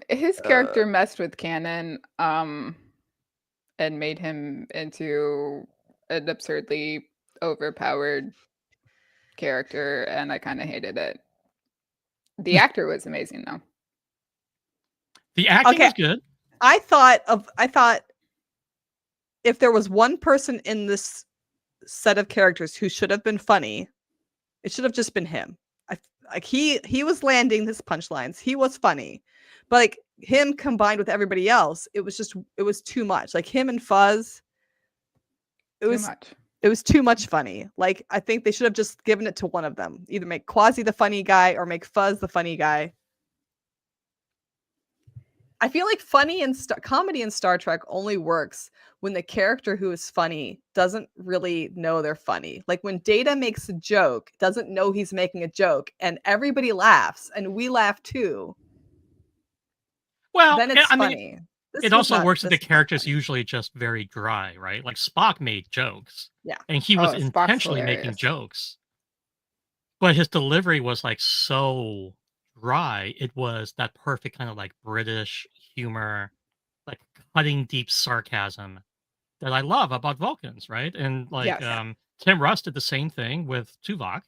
His character messed with canon, and made him into an absurdly overpowered character, and I kind of hated it. The actor was amazing, though. The acting was good. I thought if there was one person in this set of characters who should have been funny, it should have just been him. Like he was landing his punchlines. He was funny. But like him combined with everybody else, it was too much. Like him and Fuzz, it was too much funny. Like I think they should have just given it to one of them. Either make Quasi the funny guy or make Fuzz the funny guy. I feel like comedy in Star Trek only works when the character who is funny doesn't really know they're funny. Like when Data makes a joke, doesn't know he's making a joke, and everybody laughs, and we laugh too. Well, then it's I funny. mean, it also works that the character's usually just very dry, right? Like Spock made jokes. Yeah. And he was intentionally making jokes. But his delivery was like so dry. It was that perfect kind of like British humor, like cutting deep sarcasm that I love about Vulcans, right? And like Tim Russ did the same thing with Tuvok.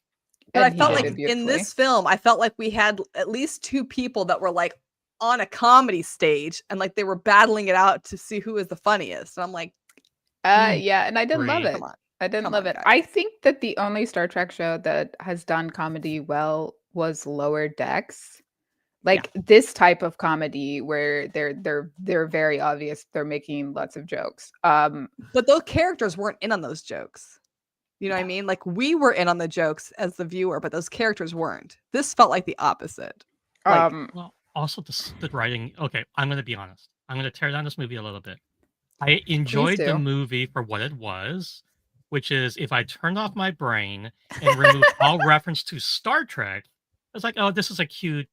But I felt like in this film, I felt like we had at least two people that were like on a comedy stage and like they were battling it out to see who is the funniest. And I'm like, yeah, and I didn't love it. Come on. I didn't love it. I think that the only Star Trek show that has done comedy well was Lower Decks. Like this type of comedy where they're very obvious, they're making lots of jokes. But those characters weren't in on those jokes. You know what I mean? Like we were in on the jokes as the viewer, but those characters weren't. This felt like the opposite. Like, well, also the writing. Okay, I'm going to be honest. I'm going to tear down this movie a little bit. I enjoyed the do. movie for what it was, which is if I turned off my brain and removed all reference to Star Trek, it's like, oh, this is a cute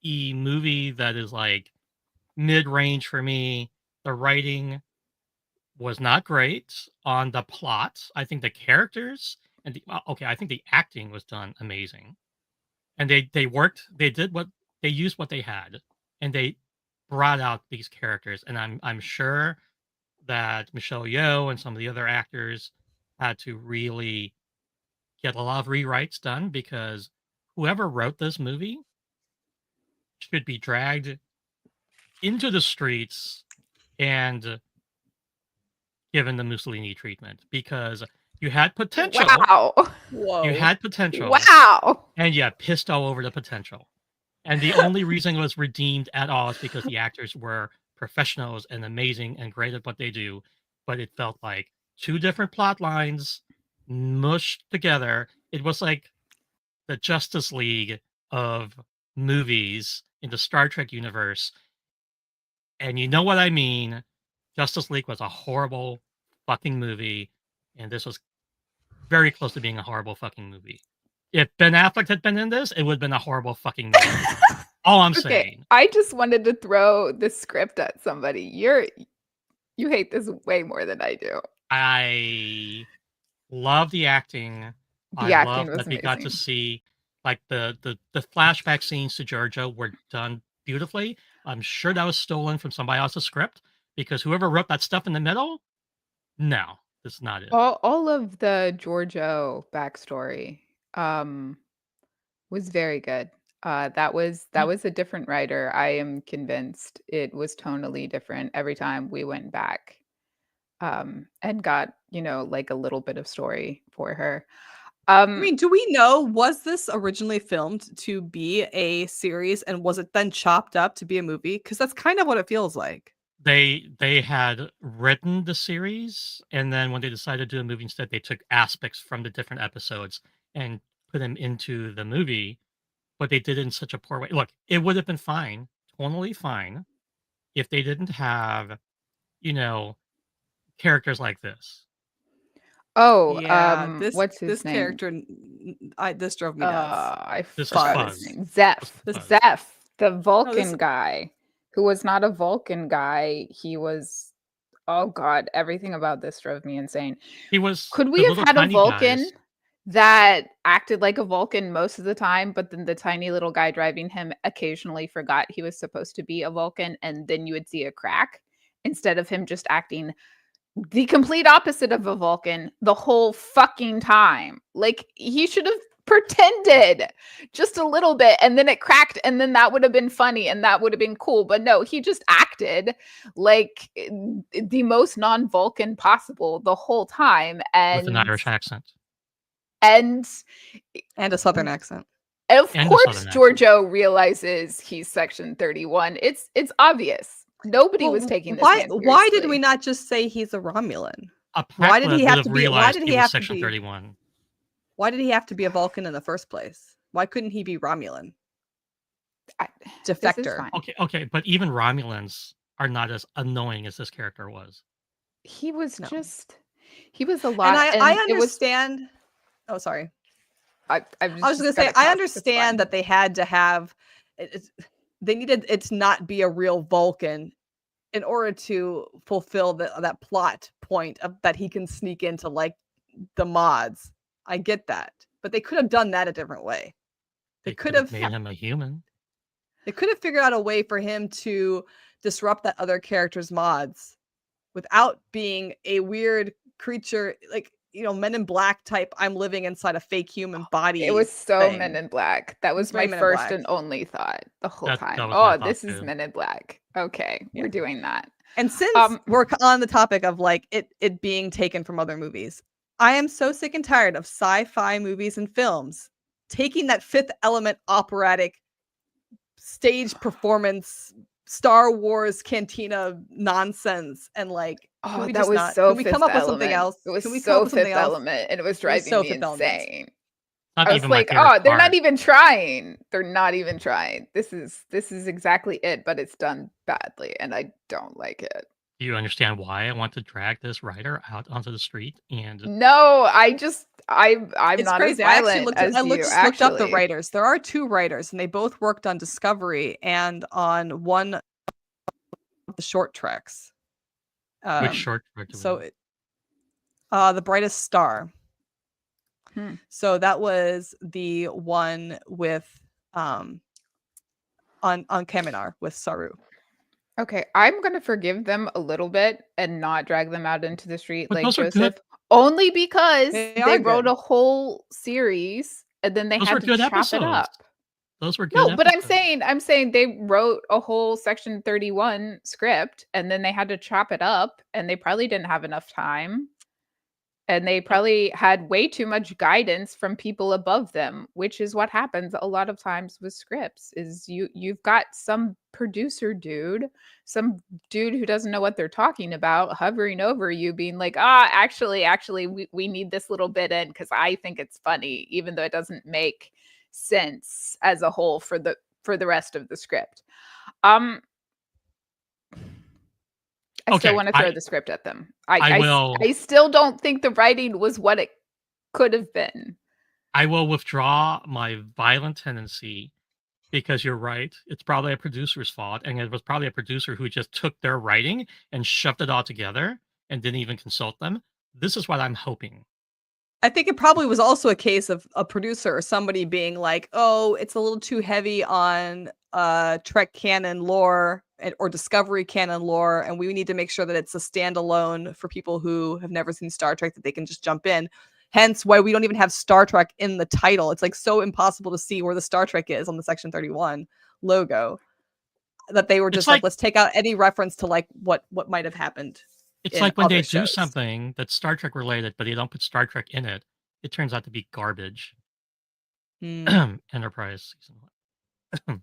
movie that is like mid-range for me. The writing was not great on the plot. I think the characters and I think the acting was done amazing. And they worked, they used what they had, and they brought out these characters. And I'm sure that Michelle Yeoh and some of the other actors had to really get a lot of rewrites done, because whoever wrote this movie should be dragged into the streets and given the Mussolini treatment, because you had potential. Wow. whoa. You had potential. Wow. And you pissed all over the potential. And the only reason it was redeemed at all is because the actors were professionals and amazing and great at what they do. But it felt like two different plot lines mushed together. It was like the Justice League of movies in the Star Trek universe. And you know what I mean. Justice League was a horrible fucking movie. And this was very close to being a horrible fucking movie. If Ben Affleck had been in this, it would have been a horrible fucking movie. All I'm saying. I just wanted to throw the script at somebody. You hate this way more than I do. I love the acting. The I acting love was that we got to amazing. see like the flashback scenes to Georgiou were done beautifully. I'm sure that was stolen from somebody else's script, because whoever wrote that stuff in the middle, no, that's not it. All of the Georgiou backstory was very good. That was a different writer. I am convinced it was tonally different every time we went back and got, like a little bit of story for her. I mean, do we know, was this originally filmed to be a series and was it then chopped up to be a movie? Because that's kind of what it feels like. They had written the series, and then when they decided to do a movie instead, they took aspects from the different episodes and put them into the movie, but they did it in such a poor way. Look, it would have been fine, totally fine, if they didn't have, characters like this. Oh, Yeah, what's his this name? character, this drove me nuts. I This forgot was his Fuzz. name. Zeph. This was Fuzz. Zeph, the Vulcan this- guy, who was not a Vulcan guy. He was, oh God, everything about this drove me insane. He was. Could we the have little had a tiny Vulcan guys. that acted like a Vulcan most of the time, but then the tiny little guy driving him occasionally forgot he was supposed to be a Vulcan, and then you would see a crack instead of him just acting the complete opposite of a Vulcan the whole fucking time? Like, he should have pretended just a little bit, and then it cracked, and then that would have been funny and that would have been cool. But no, he just acted like the most non-Vulcan possible the whole time, and With an Irish accent. and And a Southern accent. of And a course Southern accent. Georgiou realizes he's Section 31. It's obvious. Nobody was taking this man Why did seriously. we not just say he's a Romulan? A Why did Packlet he would have have to be? Why realized did he he was have to Section be? 31. Why did he have to be a Vulcan in the first place? Why couldn't he be Romulan? This is Defector. fine. Okay, but even Romulans are not as annoying as this character was. He was No. he was a lot. And I it was, understand. Oh, sorry. I I was going to say, I understand that they had to have, they needed it to not be a real Vulcan in order to fulfill that plot point of that he can sneak into like the mods. I get that, but they could have done that a different way. They could have made him a human. They could have figured out a way for him to disrupt that other character's mods without being a weird creature, like, Men in Black type. I'm living inside a fake human body. It was so thing. Men in Black. That was very my Men in first Black. and only thought the whole That time. was my Oh, thought this is too. Men in Black. Okay, Yeah. we're doing that. And since we're on the topic of like it being taken from other movies, I am so sick and tired of sci-fi movies and films taking that Fifth Element operatic stage performance Star Wars cantina nonsense and like can we that just was not so can we come Fifth up with something Element. else? It was Can we come up so with something Fifth else? Element, and it was It was driving so me Fifth Element. insane. Not I was even my like, favorite they're not part. even trying. They're not even trying. This is exactly it, but it's done badly, and I don't like it. Do you understand why I want to drag this writer out onto the street? And No, I'm It's not as crazy. I actually violent looked as you. just looked up the Actually, writers. There are 2 writers and they both worked on Discovery and on one of the short treks. which short track do we So have? The Brightest Star. Hmm. So that was the one with on Kaminar with Saru. okay, I'm gonna forgive them a little bit and not drag them out into the street But like those are Joseph, good. only because They they are wrote good. a whole series and then they Those were had to good chop it episodes. up. Those were good No, but I'm episodes. saying they wrote a whole Section 31 script and then they had to chop it up and they probably didn't have enough time. And they probably had way too much guidance from people above them, which is what happens a lot of times with scripts. Is you've got some producer dude, some dude who doesn't know what they're talking about, hovering over you, being like, actually, we need this little bit in because I think it's funny, even though it doesn't make sense as a whole for the rest of the script. I still Okay, want to throw the script at them. I will. I still don't think the writing was what it could have been. I will withdraw my violent tendency because you're right. It's probably a producer's fault, and it was probably a producer who just took their writing and shoved it all together and didn't even consult them. This is what I'm hoping. I think it probably was also a case of a producer or somebody being like, "Oh, it's a little too heavy on Trek canon lore or Discovery canon lore, and we need to make sure that it's a standalone for people who have never seen Star Trek that they can just jump in." Hence, why we don't even have Star Trek in the title. It's like so impossible to see where the Star Trek is on the Section 31 logo that they were It's just like let's take out any reference to like what might have happened it's in like when other they do shows. something that's Star Trek related, but they don't put Star Trek in it. It turns out to be garbage. Enterprise season 1.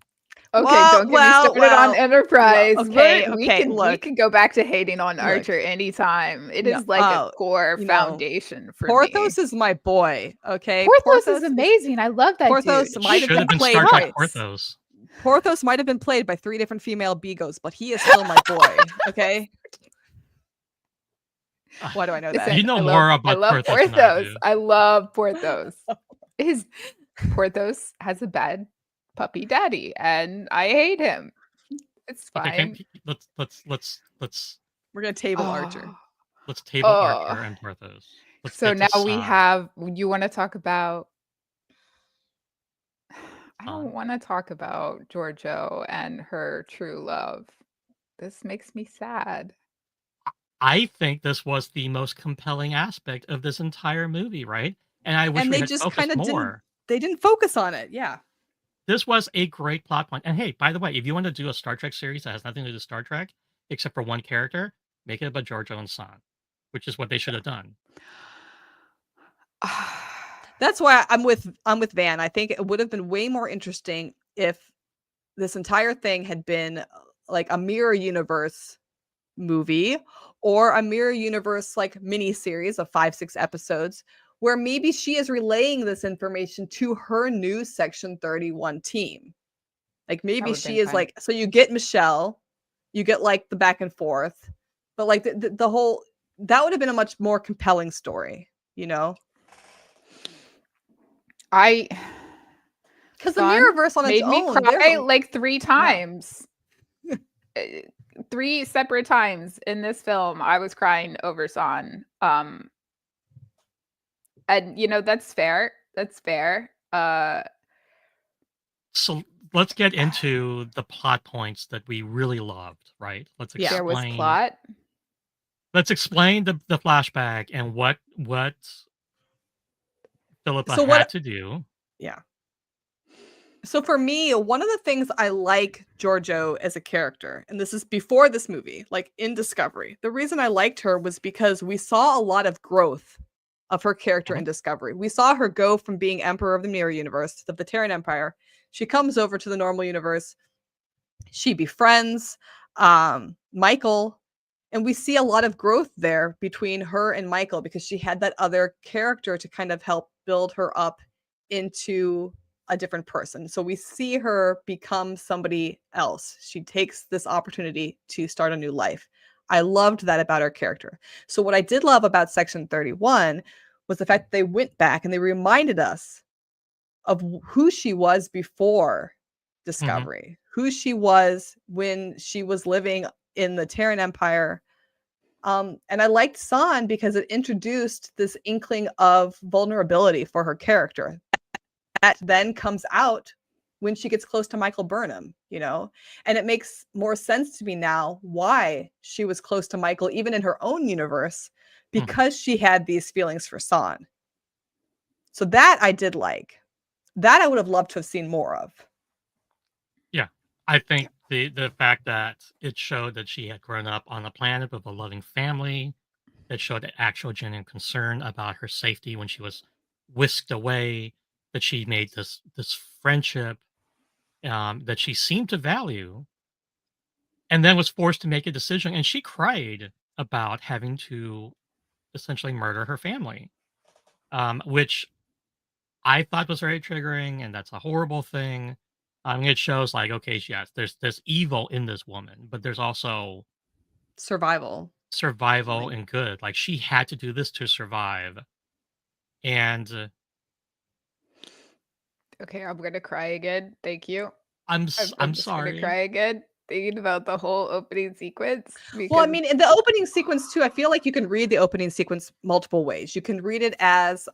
Okay, don't get me started on Enterprise. Okay, We can go back to hating on Archer anytime. It is like a core foundation for Porthos me. is my boy. Okay, Porthos is amazing. I love that Porthos dude. might have Should been have been played Star by Trek Porthos. Porthos might have been played by 3 different female Bigos, but he is still my boy. Okay. Why do I know that? You know more about Porthos than I do. I love Porthos. Porthos has a bad puppy daddy, and I hate him. It's fine. Okay, let's We're gonna table Archer. Let's table Archer and Porthos. So now we have. You want to talk about? I don't want to talk about Georgiou and her true love. This makes me sad. I think this was the most compelling aspect of this entire movie, right? And I wish we had focused more. They didn't focus on it. Yeah. This was a great plot point. And hey, by the way, if you want to do a Star Trek series that has nothing to do with Star Trek, except for one character, make it about Georgiou and San, which is what they should have done. That's why I'm with Van. I think it would have been way more interesting if this entire thing had been like a mirror universe movie or a mirror universe like mini series of 5-6 episodes where maybe she is relaying this information to her new Section 31 team. Like maybe she is like, so you get Michelle, you get like the back and forth, but like the whole, that would have been a much more compelling story, you know? Because the Mirrorverse on its own made me cry like 3 times. Yeah. 3 separate times in this film, I was crying over San. And you know, that's fair. That's fair. So let's get into the plot points that we really loved, right? Let's explain. There was plot. Let's explain the flashback and what Philippa had to do. Yeah. So for me, one of the things I like Georgiou as a character, and this is before this movie, like in Discovery, the reason I liked her was because we saw a lot of growth of her character in Discovery. We saw her go from being Emperor of the Mirror Universe of the Terran Empire. She comes over to the normal universe. She befriends Michael, and we see a lot of growth there between her and Michael because she had that other character to kind of help build her up into a different person. So we see her become somebody else. She takes this opportunity to start a new life. I loved that about her character. So what I did love about Section 31 was the fact that they went back and they reminded us of who she was before Discovery, who she was when she was living in the Terran Empire. And I liked San because it introduced this inkling of vulnerability for her character that then comes out when she gets close to Michael Burnham, you know? And it makes more sense to me now why she was close to Michael, even in her own universe, because she had these feelings for San. So that I did like. That I would have loved to have seen more of. Yeah. I think the fact that it showed that she had grown up on a planet with a loving family, that showed an actual genuine concern about her safety when she was whisked away, that she made this friendship that she seemed to value, and then was forced to make a decision. And she cried about having to essentially murder her family, which I thought was very triggering, and that's a horrible thing. It shows like, okay, yes, there's evil in this woman, but there's also Survival. survival and good. Like she had to do this to survive, and Okay, I'm gonna cry again. Thank you. I'm I'm just gonna sorry. cry again thinking about the whole opening sequence Well, I because mean, in the opening sequence too, I feel like you can read the opening sequence multiple ways. You can read it as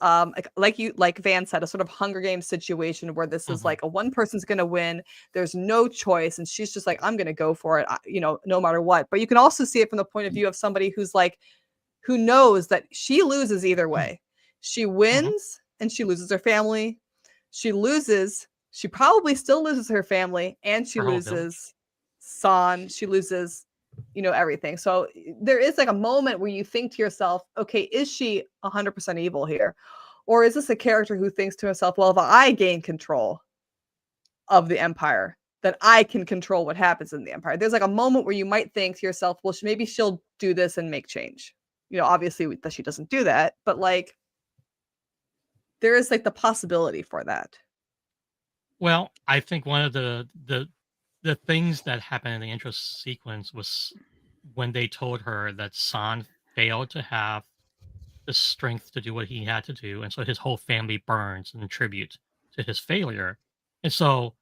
like Van said, a sort of Hunger Games situation where this is like a one person's going to win. There's no choice, and she's just like, I'm going to go for it, no matter what. But you can also see it from the point of view of somebody who's like, who knows that she loses either way. She wins and she loses her family. She loses. She probably still loses her family, and she Her whole village. loses San. She loses, everything. So there is like a moment where you think to yourself, okay, is she 100% evil here? Or is this a character who thinks to herself, well, if I gain control of the Empire, then I can control what happens in the Empire? There's like a moment where you might think to yourself, well, maybe she'll do this and make change. Obviously that she doesn't do that, but like there is like the possibility for that. Well, I think one of the things that happened in the intro sequence was when they told her that San failed to have the strength to do what he had to do, and so his whole family burns in tribute to his failure. And so,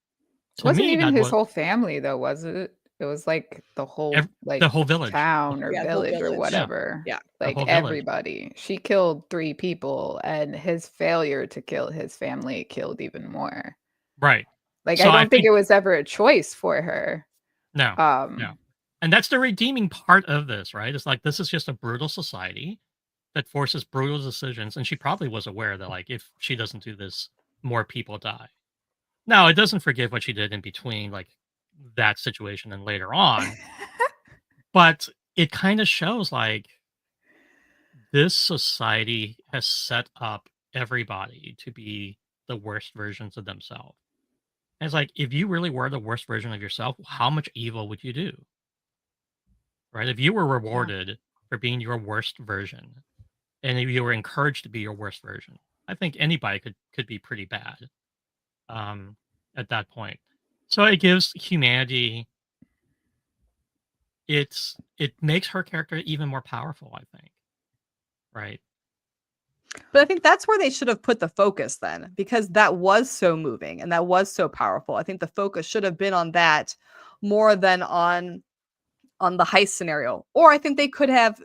it to wasn't me, even that his was whole family though, was it? It was like the whole the whole village. town or Yeah, the whole village or village. whatever. Yeah. The Like whole village. everybody. She killed 3 people and his failure to kill his family killed even more. Right. Like So I I don't think think it was ever a choice for her. no, no. And that's the redeeming part of this, right? It's like this is just a brutal society that forces brutal decisions, and she probably was aware that like if she doesn't do this, more people die. Now, it doesn't forgive what she did in between, like that situation and later on, but it kind of shows like this society has set up everybody to be the worst versions of themselves. And it's like if you really were the worst version of yourself, how much evil would you do? Right? If you were rewarded for being your worst version, and if you were encouraged to be your worst version, I think anybody could be pretty bad at that point. So it gives humanity it makes her character even more powerful, I think. Right. But I think that's where they should have put the focus then, because that was so moving and that was so powerful. I think the focus should have been on that more than on the heist scenario. Or I think they could have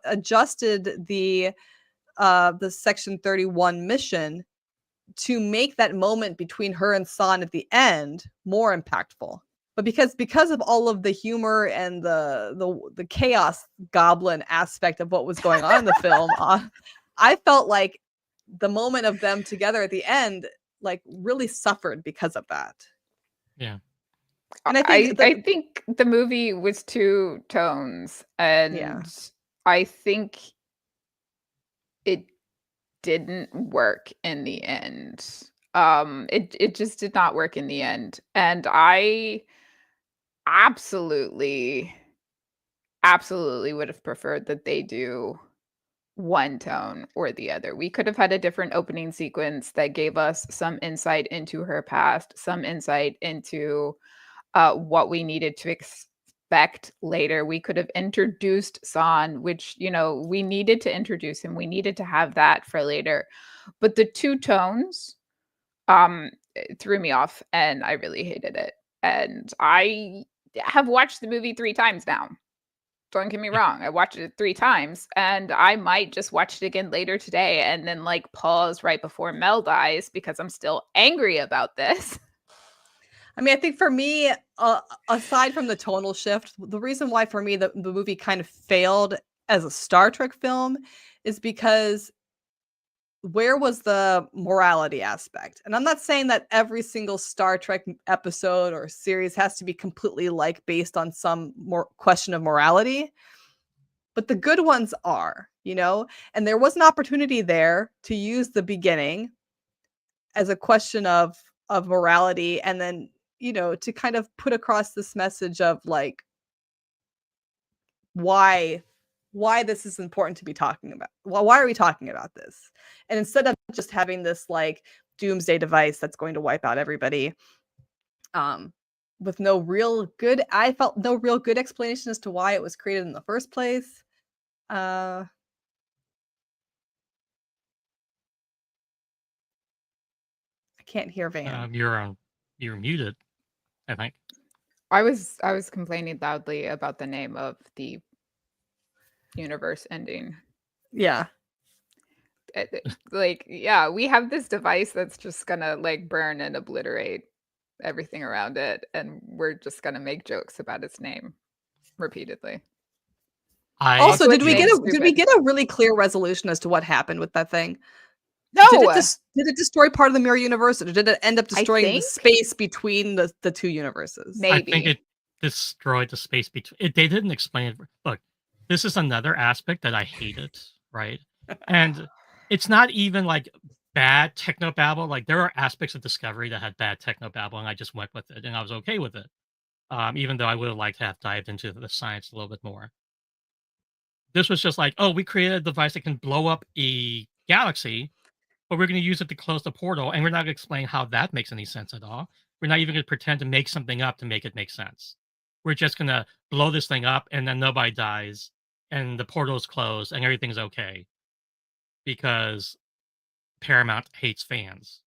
adjusted the Section 31 mission to make that moment between her and San at the end more impactful. But because of all of the humor and the chaos goblin aspect of what was going on in the film, I felt like the moment of them together at the end like really suffered because of that. Yeah. And I think the movie was 2 tones, and Yeah. I think it didn't work in the end. It just did not work in the end, and I absolutely would have preferred that they do one tone or the other. We could have had a different opening sequence that gave us some insight into her past, some insight into what we needed to expect later. We could have introduced San, which, we needed to introduce him. We needed to have that for later. But the two tones it threw me off and I really hated it. And I have watched the movie 3 times now. Don't get me wrong. I watched it 3 times and I might just watch it again later today and then pause right before Mel dies because I'm still angry about this. I mean, I think for me, aside from the tonal shift, the reason why for me the movie kind of failed as a Star Trek film is because where was the morality aspect? And I'm not saying that every single Star Trek episode or series has to be completely based on some more question of morality, but the good ones are, and there was an opportunity there to use the beginning as a question of morality, and then to kind of put across this message of why this is important to be talking about. Well, why are we talking about this? And instead of just having this doomsday device that's going to wipe out everybody, with I felt no real good explanation as to why it was created in the first place. I can't hear Van. You're muted, I think. I was complaining loudly about the name of the universe ending. Yeah. We have this device that's just gonna burn and obliterate everything around it, and we're just gonna make jokes about its name repeatedly. Also, did we get a really clear resolution as to what happened with that thing? No. Did it destroy part of the mirror universe, or did it end up destroying the space between the two universes? Maybe. I think it destroyed the space between. They didn't explain it. Look, this is another aspect that I hated, right? And it's not even bad technobabble. There are aspects of Discovery that had bad technobabble, and I just went with it, and I was okay with it. Even though I would have liked to have dived into the science a little bit more. This was just we created a device that can blow up a galaxy, but we're going to use it to close the portal, and we're not going to explain how that makes any sense at all. We're not even going to pretend to make something up to make it make sense. We're just going to blow this thing up, and then nobody dies, and the portal's closed, and everything's okay. Because Paramount hates fans.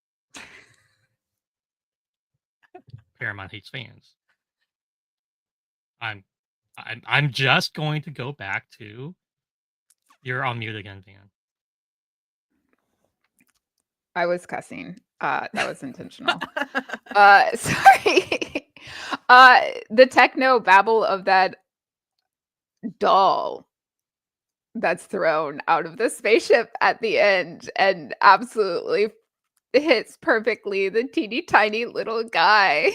Paramount hates fans. I'm just going to go back to... You're on mute again, Van. I was cussing. That was intentional. Sorry. The techno babble of that doll that's thrown out of the spaceship at the end and absolutely hits perfectly the teeny tiny little guy.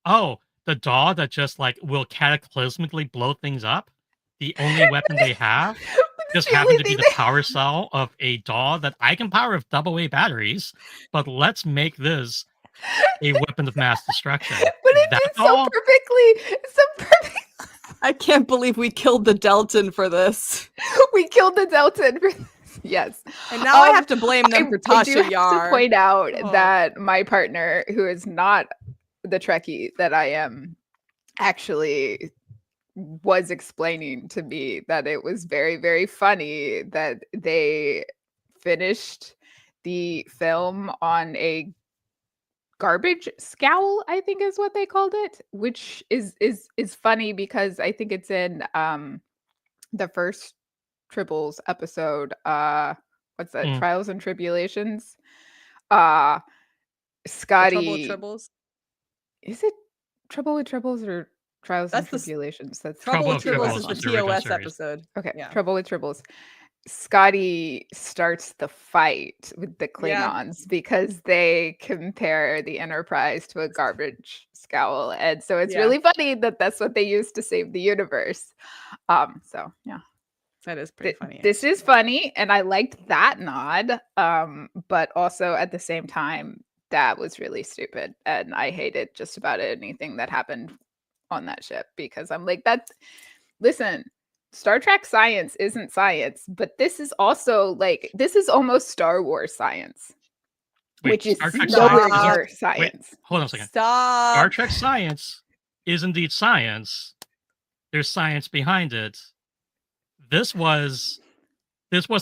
Oh, the doll that just will cataclysmically blow things up? The only weapon they have just happened to be the power cell of a doll that I can power with AA batteries, but let's make this a weapon of mass destruction. But it did so perfectly. I can't believe we killed the Delton for this. We killed the Delton for this. Yes. And now I have to blame them for Tasha I do Yar. have to point out that my partner, who is not the Trekkie that I am, actually was explaining to me that it was very, very funny that they finished the film on a garbage scowl, I think is what they called it, which is funny because I think it's in the first Tribbles episode. What's that? Trials and Tribulations. Scotty. Trouble with Tribbles? Is it Trouble with Tribbles or Trials and Tribulations? That's Trouble with Tribbles is the TOS episode. Okay, yeah. Trouble with Tribbles. Scotty starts the fight with the Klingons because they compare the Enterprise to a garbage scowl, and so it's really funny that that's what they use to save the universe. So yeah, that is pretty funny. This is funny, and I liked that nod. But also at the same time, that was really stupid, and I hated just about anything that happened on that ship because I'm like, listen, Star Trek science isn't science, but this is also like, this is almost Star Wars science, which is Star Trek nowhere science near Wait, science. hold on a second. Stop. Star Trek science is indeed science. There's science behind it. This was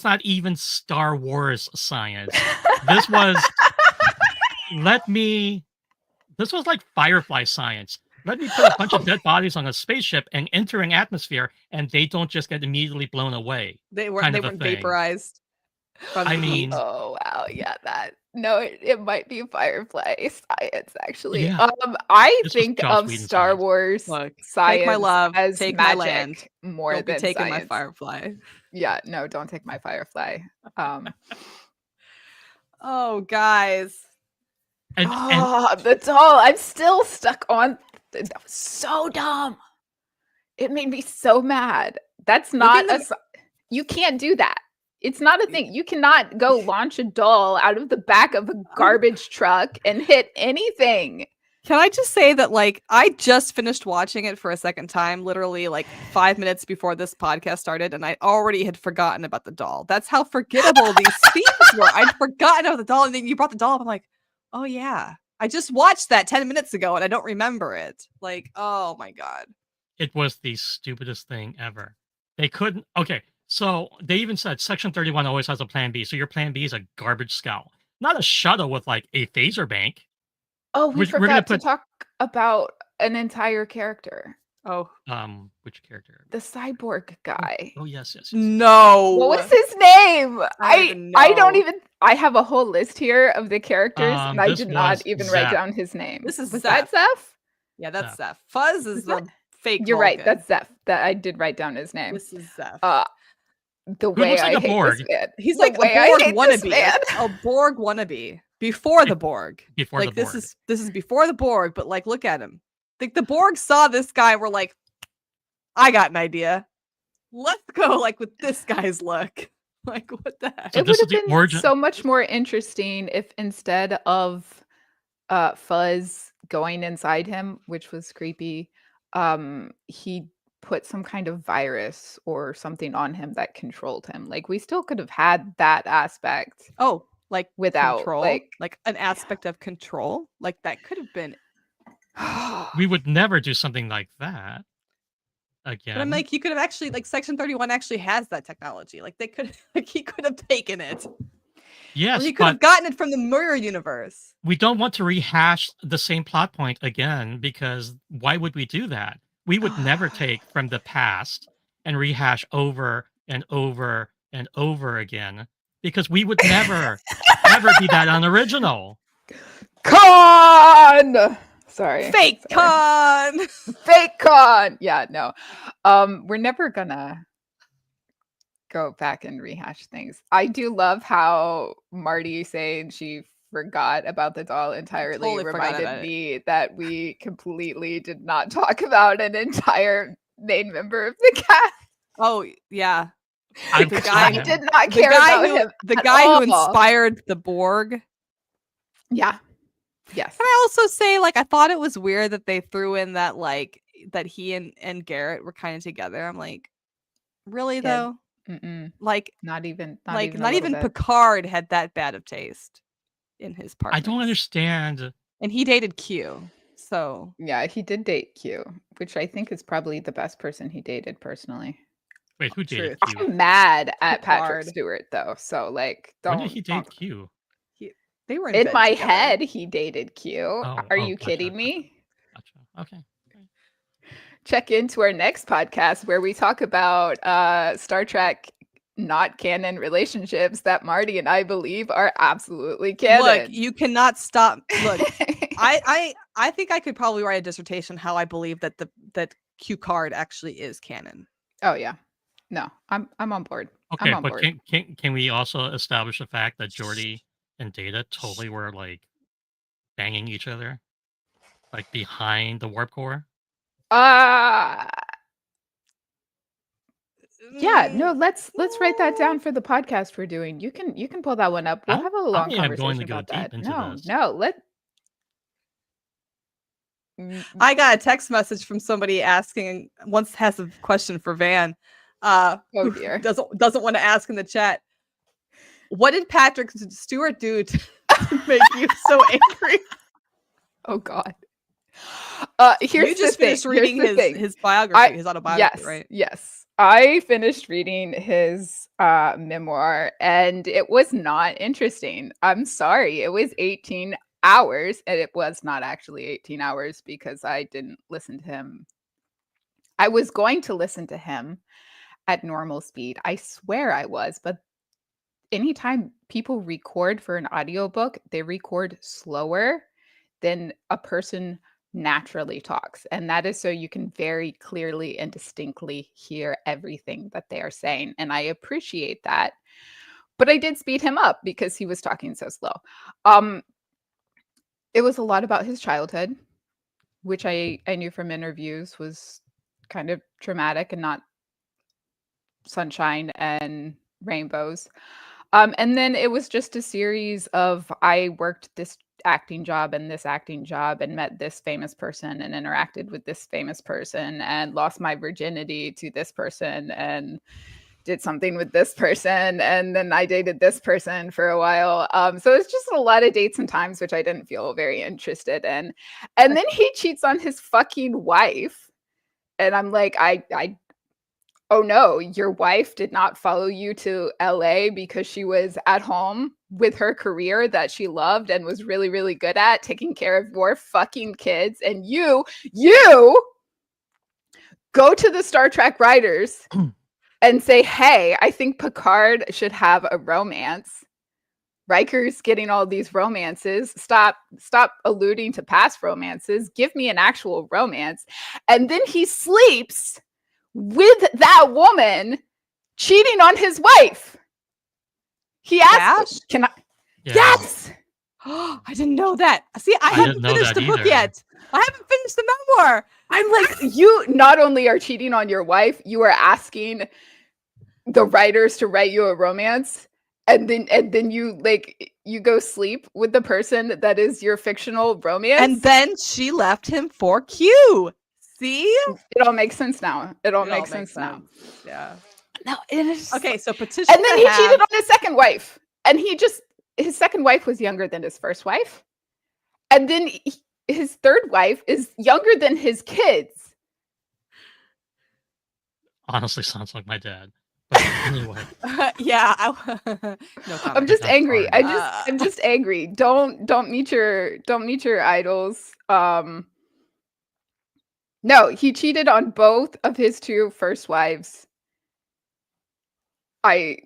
not even Star Wars science. This was this was like Firefly science. Let me put a bunch of dead bodies on a spaceship and enter an atmosphere, and they don't just get immediately blown away. They weren't vaporized from I the mean, heat. Oh wow, yeah, it might be Firefly science actually. Yeah. I This was think Joss of Whedon Star science. Wars Look, science take my love, as take magic my land. more Don't than be taking science. my Firefly. Yeah, no, don't take my Firefly. Oh, guys. And That's all. I'm still stuck on. That was so dumb. It made me so mad. That's not you can't do that. It's not a thing. You cannot go launch a doll out of the back of a garbage truck and hit anything. Can I just say that, like, I just finished watching it for a second time, literally like 5 minutes before this podcast started, and I already had forgotten about the doll. That's how forgettable these scenes were. I'd forgotten about the doll, and then you brought the doll up. I'm like, oh yeah, I just watched that 10 minutes ago, and I don't remember it. Like, oh my god. it was the stupidest thing ever. They couldn't. Okay, so they even said Section 31 always has a plan B. So your plan B is a garbage scow, not a shuttle with like a phaser bank. Oh, we We're gonna forgot to put- talk about an entire character. Oh Which character? The cyborg guy. Oh yes. no. What was his name? I don't even know. I have a whole list here of the characters, and I this did not was even write Zeph. down his name. This is Was Zeph. that Zeph? Yeah, that's Zeph. Fuzz is the fake. You're right. Vulcan. That's Zeph. That I did write down his name. This is Zeph. The way looks like I a hate Borg. this man. He's The like a way I Borg hate this wannabe. man. A Borg wannabe. Before the Borg. Before Like the Borg. this is before the Borg, but like look at him. Like the Borg saw this guy, were like, I got an idea. Let's go like with this guy's look. Like what the heck? So It this would is have the been origin. so much more interesting if instead of Fuzz going inside him, which was creepy, he put some kind of virus or something on him that controlled him. Like we still could have had that aspect. Oh, like Without, control, like an aspect of control. Like that could have been. We would never do something like that again. But I'm like, you could have actually like Section 31 actually has that technology. Like they could like he could have taken it. yes, Or he could have but gotten it from the mirror universe. we don't want to rehash the same plot point again because why would we do that? We would never take from the past and rehash over and over and over again because we would never ever be that unoriginal. Con. Sorry. Fake con. Fake con. Yeah, no. We're never gonna go back and rehash things. I do love how Marty saying she forgot about the doll entirely Totally forgot about reminded it. me that we completely did not talk about an entire main member of the cast. Oh yeah. I The was guy- I him. did not The care guy about him. the at guy who all. inspired the Borg. Yeah. Yes. Can I also say, like, I thought it was weird that they threw in that, like, that he and Garrett were kind of together. I'm like, really Yeah, though? Mm-mm. Like, Not even. Not like, even. not a little even bit. Picard had that bad of taste in his part. I don't understand. And he dated Q. So Yeah, he did date Q, which I think is probably the best person he dated personally. Wait, who dated Truth. Q? I'm mad at Patrick Picard. Stewart though, so like When don't. did he date Q? they were In bed my together. head, he dated Q. Are oh, you gotcha, kidding gotcha. me? Gotcha. Okay. Check into our next podcast where we talk about Star Trek not canon relationships that Marty and I believe are absolutely canon. Look, you cannot stop. Look, I think I could probably write a dissertation how I believe that that Q card actually is canon. Oh yeah. No, I'm on board. Okay, I'm on but board. can we also establish the fact that Geordi and Data totally were like banging each other, like behind the warp core? Yeah, no, let's write that down for the podcast we're doing. You can pull that one up. We'll I- have a long I am conversation going to go about deep that. into No, this. no, I got a text message from somebody asking, once has a question for Van, Oh who dear. doesn't want to ask in the chat. What did Patrick Stewart do to make you so angry? Oh God. Here's You just the finished thing. reading Here's the thing. his biography, his autobiography, Yes, right? yes. I finished reading his memoir, and it was not interesting. I'm sorry. It was 18 hours, and it was not actually 18 hours because I didn't listen to him. I was going to listen to him at normal speed. I swear I was, but anytime people record for an audiobook, they record slower than a person naturally talks. And that is so you can very clearly and distinctly hear everything that they are saying. And I appreciate that. But I did speed him up because he was talking so slow. It was a lot about his childhood, which I knew from interviews was kind of traumatic and not sunshine and rainbows. And then it was just a series of I worked this acting job and this acting job and met this famous person and interacted with this famous person and lost my virginity to this person and did something with this person. And then I dated this person for a while. So it's just a lot of dates and times, which I didn't feel very interested in. And then he cheats on his fucking wife. And I'm like, oh no, your wife did not follow you to LA because she was at home with her career that she loved and was really, really good at taking care of your fucking kids. And you go to the Star Trek writers and say, hey, I think Picard should have a romance. Riker's getting all these romances. Stop alluding to past romances. Give me an actual romance. And then he sleeps with that woman cheating on his wife. He asked, "Can I?" Yeah. Yes. I didn't know that. See, I haven't didn't know finished that the book either. yet. I haven't finished the memoir. I'm like, you not only are cheating on your wife, you are asking the writers to write you a romance, and then you go sleep with the person that is your fictional romance. And then she left him for Q. See? It all makes sense now. It all makes sense now. Yeah. No, it is Okay, so petition. And then he cheated on his second wife. And his second wife was younger than his first wife. And then his third wife is younger than his kids. Honestly, sounds like my dad. But anyway, Yeah. No I'm comment. just That's angry. fine. I'm just angry. Don't meet your idols. No, he cheated on both of his two first wives. I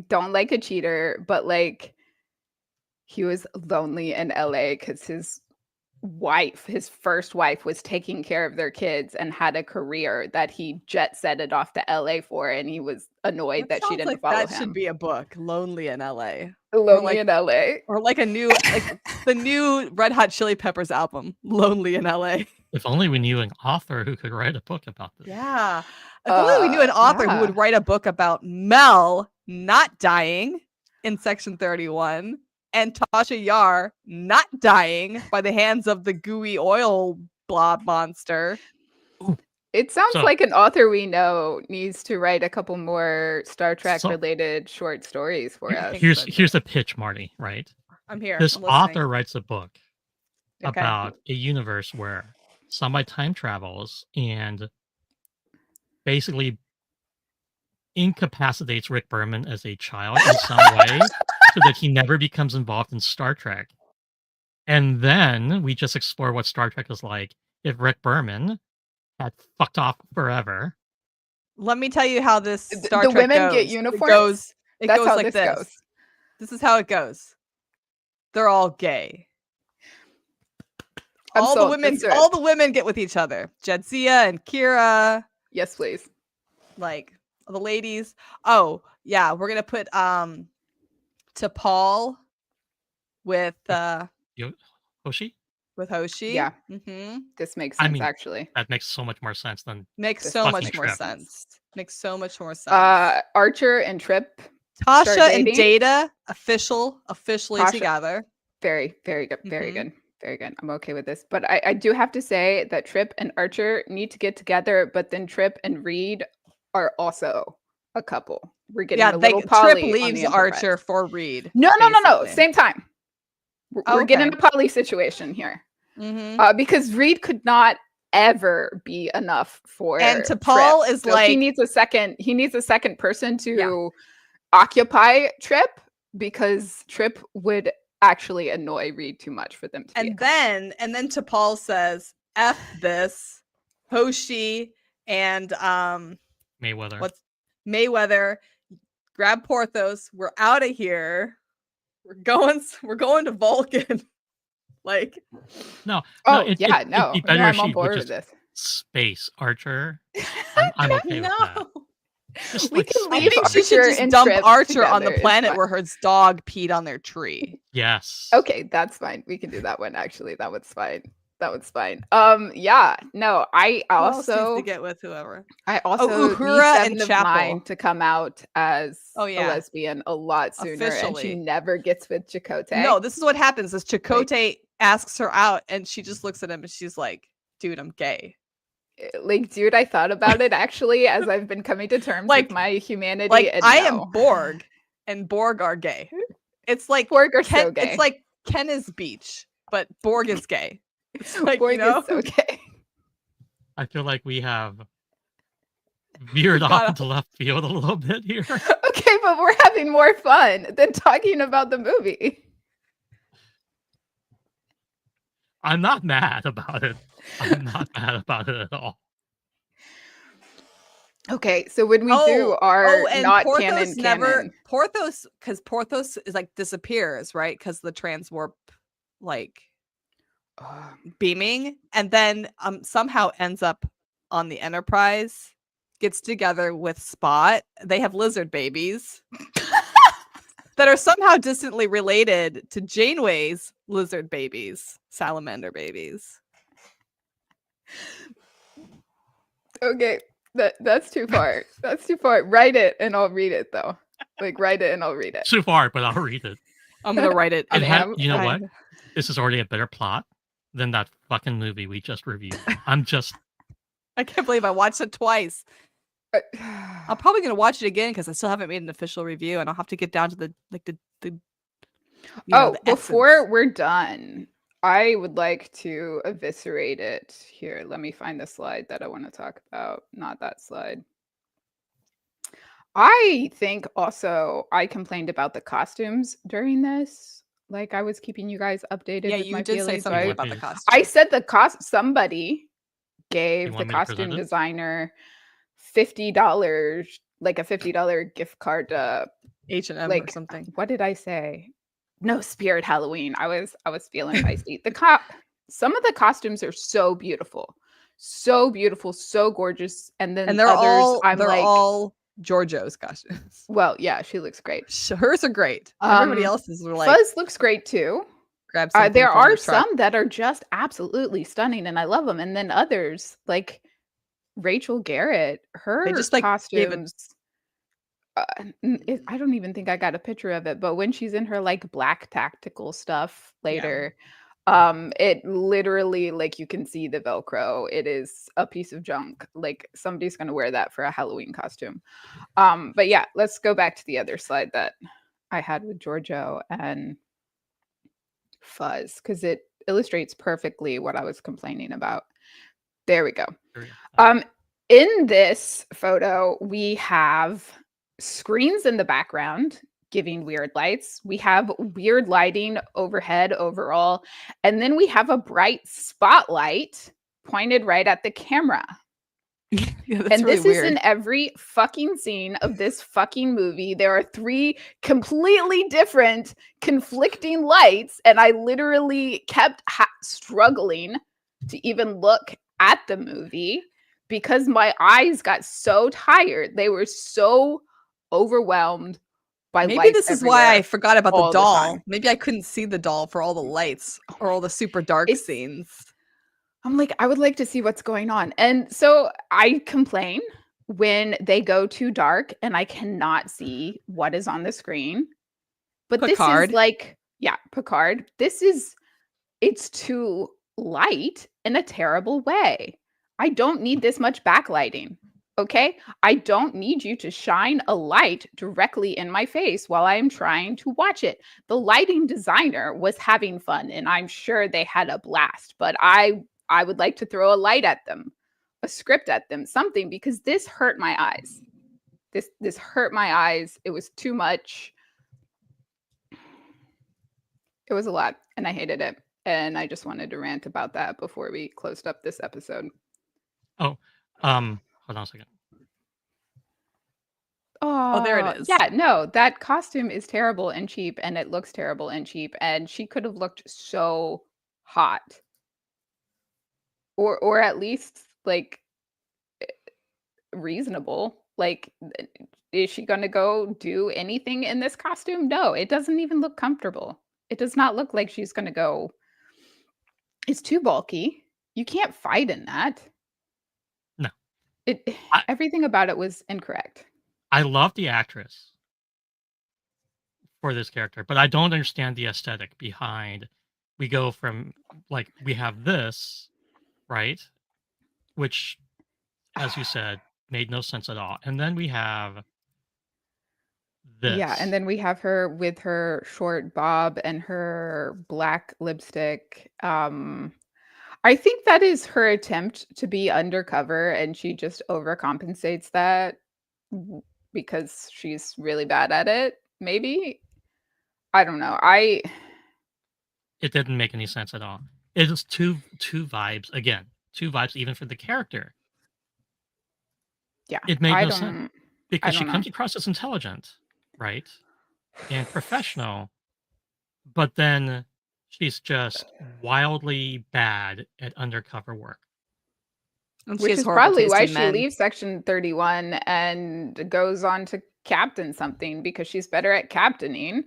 don't like a cheater, but like he was lonely in LA because his first wife, was taking care of their kids and had a career that he jet setted off to LA for, and he was annoyed that she didn't follow him. That should be a book, Lonely in LA. Lonely in LA. Or like the new Red Hot Chili Peppers album, Lonely in LA. If only we knew an author who could write a book about this. Yeah. If only we knew an author who would write a book about Mel not dying in Section 31 and Tasha Yar not dying by the hands of the gooey oil blob monster. It sounds like an author we know needs to write a couple more Star Trek related short stories for us. Here's the pitch, Marty, right? I'm here. This author writes a book about a universe where somebody time travels and basically incapacitates Rick Berman as a child in some way so that he never becomes involved in Star Trek. And then we just explore what Star Trek is like if Rick Berman had fucked off forever. Let me tell you how this Star Trek women goes. Get uniforms. It goes how like this. This is how it goes. They're all gay. All the women get with each other. Jadzia and Kira. Yes, please. Like the ladies. Oh, yeah, we're gonna put T'Pol with Hoshi? With Hoshi. Yeah. Mm-hmm. This makes sense, actually. That makes so much more sense than Makes so much more sense. Archer and Trip. Tasha and Data officially together. Very, very good. Very good. Very good. I'm okay with this. But I do have to say that Trip and Archer need to get together, but then Trip and Reed are also a couple. We're getting Yeah, a little Trip poly on leaves the Enterprise. Archer for Reed. No. basically. Same time. We're getting Okay. a poly situation here. Mhm. Because Reed could not ever be enough for And T'Pol Trip. is So like he needs a second person to occupy Trip, because Trip would actually annoy Reed too much for them to be. and then T'Pol says, F this, Hoshi and Mayweather. what's Mayweather, grab Porthos, we're out of here. We're going to Vulcan. Like, No. Oh, it'd no. be No, better if I'm she on would board with just this. space Archer. I'm okay with that. Just We like can I leave think she should Archer just and dump Trip Archer on the together, it's planet fine. where his dog peed on their tree. Yes. Okay, that's fine. We can do that one. Actually, that one's fine. Yeah. No, I Who else needs also to get with whoever. I also Uhura need and Seven of Chapel. Mine to come out as Oh, a yeah. lesbian a lot sooner, and Officially. she never gets with Chakotay. No, this is what happens is Chakotay asks her out and she just looks at him and she's like, dude, I'm gay. Like, dude, I thought about it actually as I've been coming to terms with my humanity. Like, and I no. am Borg and Borg are gay. It's like Borg are Ken, so gay. It's like Ken is beach, but Borg is gay. It's like, Borg you know? is so gay. I feel like we have veered off into left field a little bit here. Okay, but we're having more fun than talking about the movie. I'm not mad about it. I'm not mad about it at all. Okay, so when we do our and not Porthos canon, Porthos, because Porthos is like disappears, right? Because the transwarp like beaming, and then somehow ends up on the Enterprise, gets together with Spot. They have lizard babies that are somehow distantly related to Janeway's lizard babies, salamander babies. okay, that's too far. That's too far. Write it and I'll read it though. Like, write it and I'll read it. Too far, but I'll read it. I'm gonna write it. You know what? This is already a better plot than that fucking movie we just reviewed. I can't believe I watched it twice. I'm probably gonna watch it again because I still haven't made an official review, and I'll have to get down to the before we're done, I would like to eviscerate it. Here, let me find the slide that I want to talk about. Not that slide. I think also I complained about the costumes during this. Like, I was keeping you guys updated. Yeah, with you my did say feelings, something right? about the costume. I said somebody gave the want me to present costume it? designer $50, like a $50 gift card to H&M like or something. What did I say? No, Spirit Halloween. I was feeling feisty. Some of the costumes are so beautiful, so gorgeous, and then they're others, all Georgiou's costumes. Well, yeah, she looks great. Hers are great. Everybody else's are like Fuzz looks great too. grab something. There from are the truck. some that are just absolutely stunning, and I love them. And then others, like Rachel Garrett, her They just, like, gave it- costumes. I don't even think I got a picture of it, but when she's in her like black tactical stuff later, it literally, like, you can see the Velcro. It is a piece of junk. Like, somebody's gonna wear that for a Halloween costume. But yeah, let's go back to the other slide that I had with Georgiou and Fuzz, because it illustrates perfectly what I was complaining about. There we go. In this photo, we have screens in the background giving weird lights. We have weird lighting overhead overall. And then we have a bright spotlight pointed right at the camera. Yeah, that's And really this weird. is in every fucking scene of this fucking movie. There are 3 completely different conflicting lights. And I literally kept struggling to even look at the movie because my eyes got so tired. They were so overwhelmed by lights. Maybe this is why I everywhere forgot about all the the doll. time. Maybe I couldn't see the doll for all the lights or all the super dark scenes. I'm like, I would like to see what's going on. And so I complain when they go too dark and I cannot see what is on the screen. But Picard. This is like, yeah, Picard. This is it's too light in a terrible way. I don't need this much backlighting. Okay? I don't need you to shine a light directly in my face while I'm trying to watch it. The lighting designer was having fun, and I'm sure they had a blast, but I would like to throw a light at them, a script at them, something, because this hurt my eyes. This hurt my eyes. It was too much. It was a lot, and I hated it. And I just wanted to rant about that before we closed up this episode. Oh, hold on a second. Oh, there it is. Yeah, no, that costume is terrible and cheap, and it looks terrible and cheap, and she could have looked so hot. Or at least like reasonable. Like, is she gonna go do anything in this costume? No, it doesn't even look comfortable. It does not look like she's gonna go. It's too bulky. You can't fight in that. No. Everything about it was incorrect. I love the actress for this character, but I don't understand the aesthetic behind. We go from, like, we have this, right? Which, as you said, made no sense at all. And then we have this. Yeah, and then we have her with her short bob and her black lipstick. I think that is her attempt to be undercover, and she just overcompensates that because she's really bad at it. Maybe. I don't know. It didn't make any sense at all. It was two vibes again. Two vibes even for the character. Yeah. It made I no don't sense because she don't comes know. across as intelligent, right? And professional, but then she's just wildly bad at undercover work. And she Which has is horrible probably taste why in she men. leaves Section 31 and goes on to captain something, because she's better at captaining,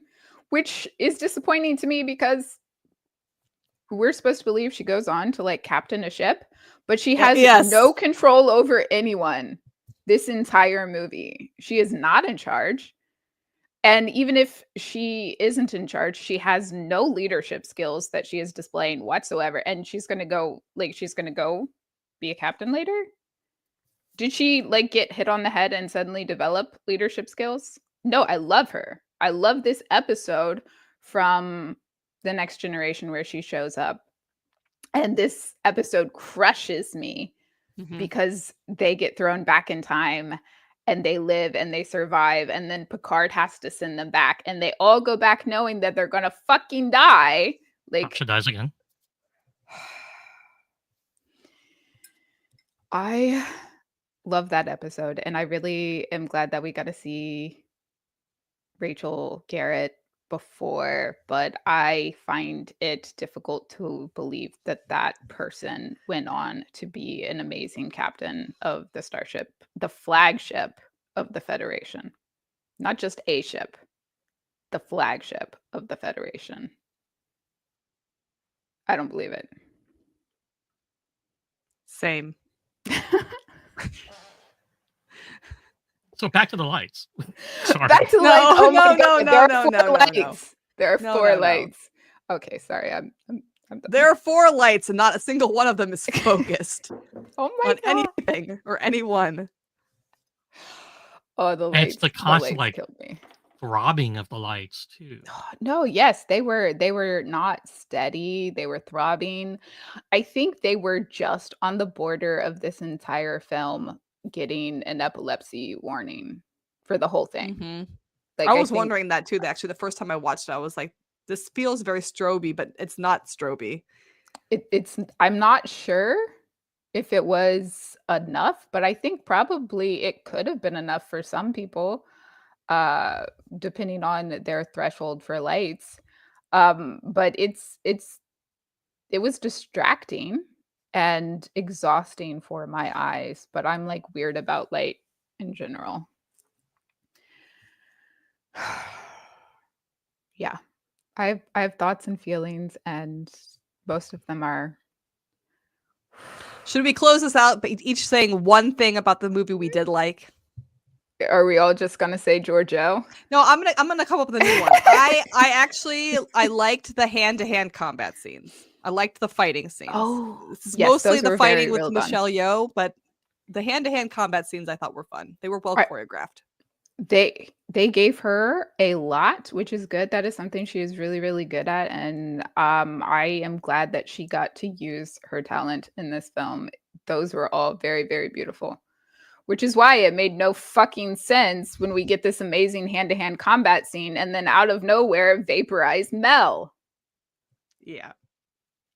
which is disappointing to me because we're supposed to believe she goes on to like captain a ship, but she has Yes. no control over anyone this entire movie. She is not in charge. And even if she isn't in charge, she has no leadership skills that she is displaying whatsoever. And she's going to go be a captain later. Did she like get hit on the head and suddenly develop leadership skills? No, I love her. I love this episode from The Next Generation where she shows up. And this episode crushes me because they get thrown back in time and they live and they survive. And then Picard has to send them back. And they all go back knowing that they're going to fucking die. Like, She dies again. I love that episode, and I really am glad that we got to see Rachel Garrett before, but I find it difficult to believe that that person went on to be an amazing captain of the starship, the flagship of the Federation. Not just a ship, the flagship of the Federation. I don't believe it. Same. So back to the lights. Sorry. Back to No, lights. Oh my no, God. no, There no, are four no, no, lights. no. There are No, four no, no. lights. Okay, sorry. I'm done. There are 4 lights, and not a single one of them is focused Oh my on God. anything or anyone. Oh, the And it's lights. the constant, lights like, killed me. throbbing of the lights too. No, yes, they were not steady. They were throbbing. I think they were just on the border of this entire film getting an epilepsy warning for the whole thing. Like, I was think wondering that too. Actually, the first time I watched it, I was like, this feels very stroby, but it's not stroby. it's I'm not sure if it was enough, but I think probably it could have been enough for some people, depending on their threshold for lights. But it was distracting and exhausting for my eyes, but I'm like weird about light in general. Yeah. I have thoughts and feelings, and most of them are. Should we close this out by each saying one thing about the movie we did like? Are we all just gonna say Georgiou? No, I'm gonna come up with a new one. I liked the hand-to-hand combat scenes. I liked the fighting scenes. Oh, This is yes, mostly those the were fighting very with well done. Michelle Yeoh, but the hand-to-hand combat scenes I thought were fun. They were well Right. choreographed. They gave her a lot, which is good. That is something she is really, really good at, and I am glad that she got to use her talent in this film. Those were all very, very beautiful. Which is why it made no fucking sense when we get this amazing hand-to-hand combat scene and then out of nowhere vaporize Mel. Yeah.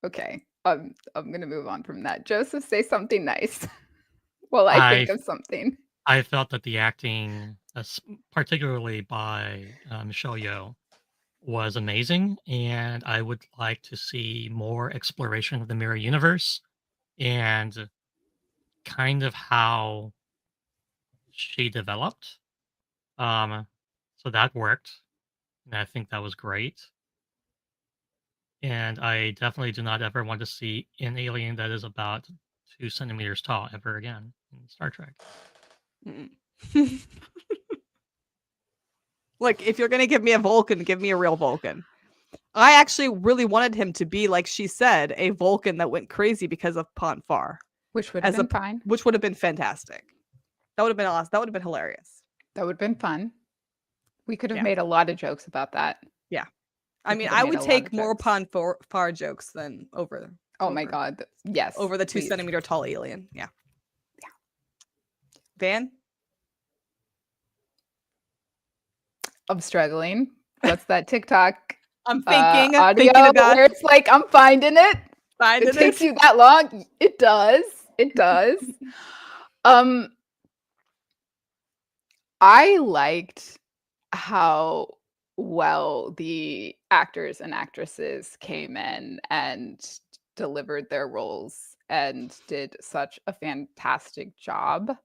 Okay, I'm gonna move on from that. Joseph, say something nice while I think of something. I felt that the acting, particularly by Michelle Yeoh, was amazing, and I would like to see more exploration of the mirror universe and kind of how she developed. So that worked, and I think that was great. And I definitely do not ever want to see an alien that is about 2 centimeters tall ever again in Star Trek. Look, if you're gonna give me a Vulcan, give me a real Vulcan. I actually really wanted him to be, like she said, a Vulcan that went crazy because of Pon farr. Which would have been fine. Which would have been fantastic. That would have been awesome. That would have been hilarious. That would have been fun. We could have made a lot of jokes about that. Yeah. I mean, I would take more Pon farr jokes than over. Oh my God. Yes. Over the 2 centimeter tall alien. Yeah. Yeah. Van? I'm struggling. What's that TikTok? I'm thinking audio about where it's like I'm finding it. It takes you that long. It does. It does. I liked how well the actors and actresses came in and delivered their roles and did such a fantastic job.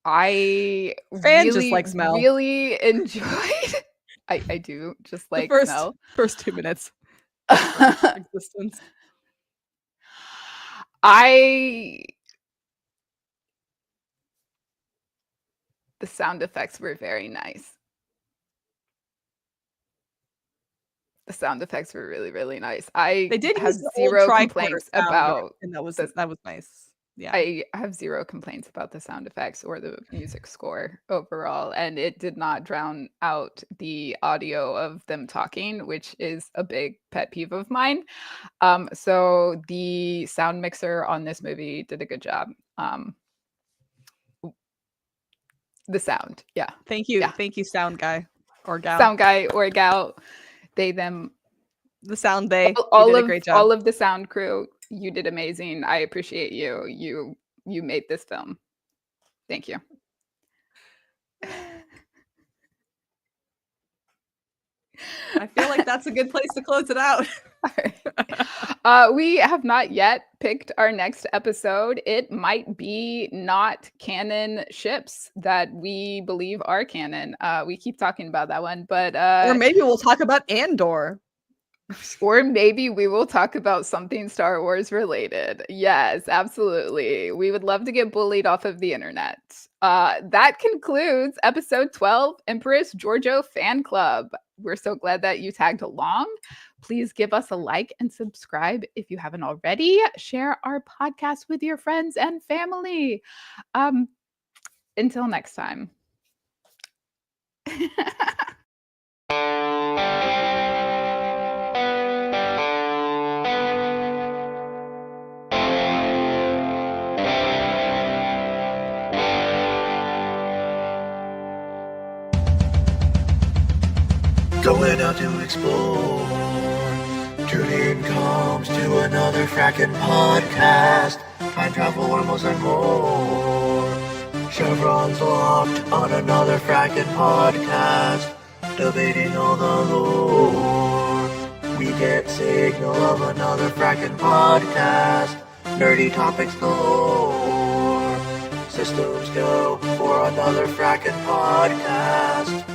I just likes Mel. really enjoyed. I do just like the first 2 minutes existence. The sound effects were very nice. The sound effects were really, really nice. They did have zero complaints about, and that was nice. Yeah. I have zero complaints about the sound effects or the music score overall, and it did not drown out the audio of them talking, which is a big pet peeve of mine. So the sound mixer on this movie did a good job. The sound, yeah. Thank you, sound guy or gal. Sound guy or gal, they, them. The sound bay. All did of a great job. all of the sound crew. You did amazing. I appreciate you. You made this film. Thank you. I feel like that's a good place to close it out. We have not yet picked our next episode. It might be not canon ships that we believe are canon. We keep talking about that one, but or maybe we'll talk about Andor. Or maybe we will talk about something Star Wars related. Yes, absolutely. We would love to get bullied off of the internet. That concludes episode 12, Empress Georgiou Fan Club. We're so glad that you tagged along. Please give us a like and subscribe if you haven't already. Share our podcast with your friends and family. Until next time. Going out to explore. Tune-in comes to another Frakkin Podcast. Time travel, wormholes, and more. Chevron's locked on Another Frakkin Podcast. Debating all the lore. We get signal of Another Frakkin Podcast. Nerdy topics galore. Systems go for Another Frakkin Podcast.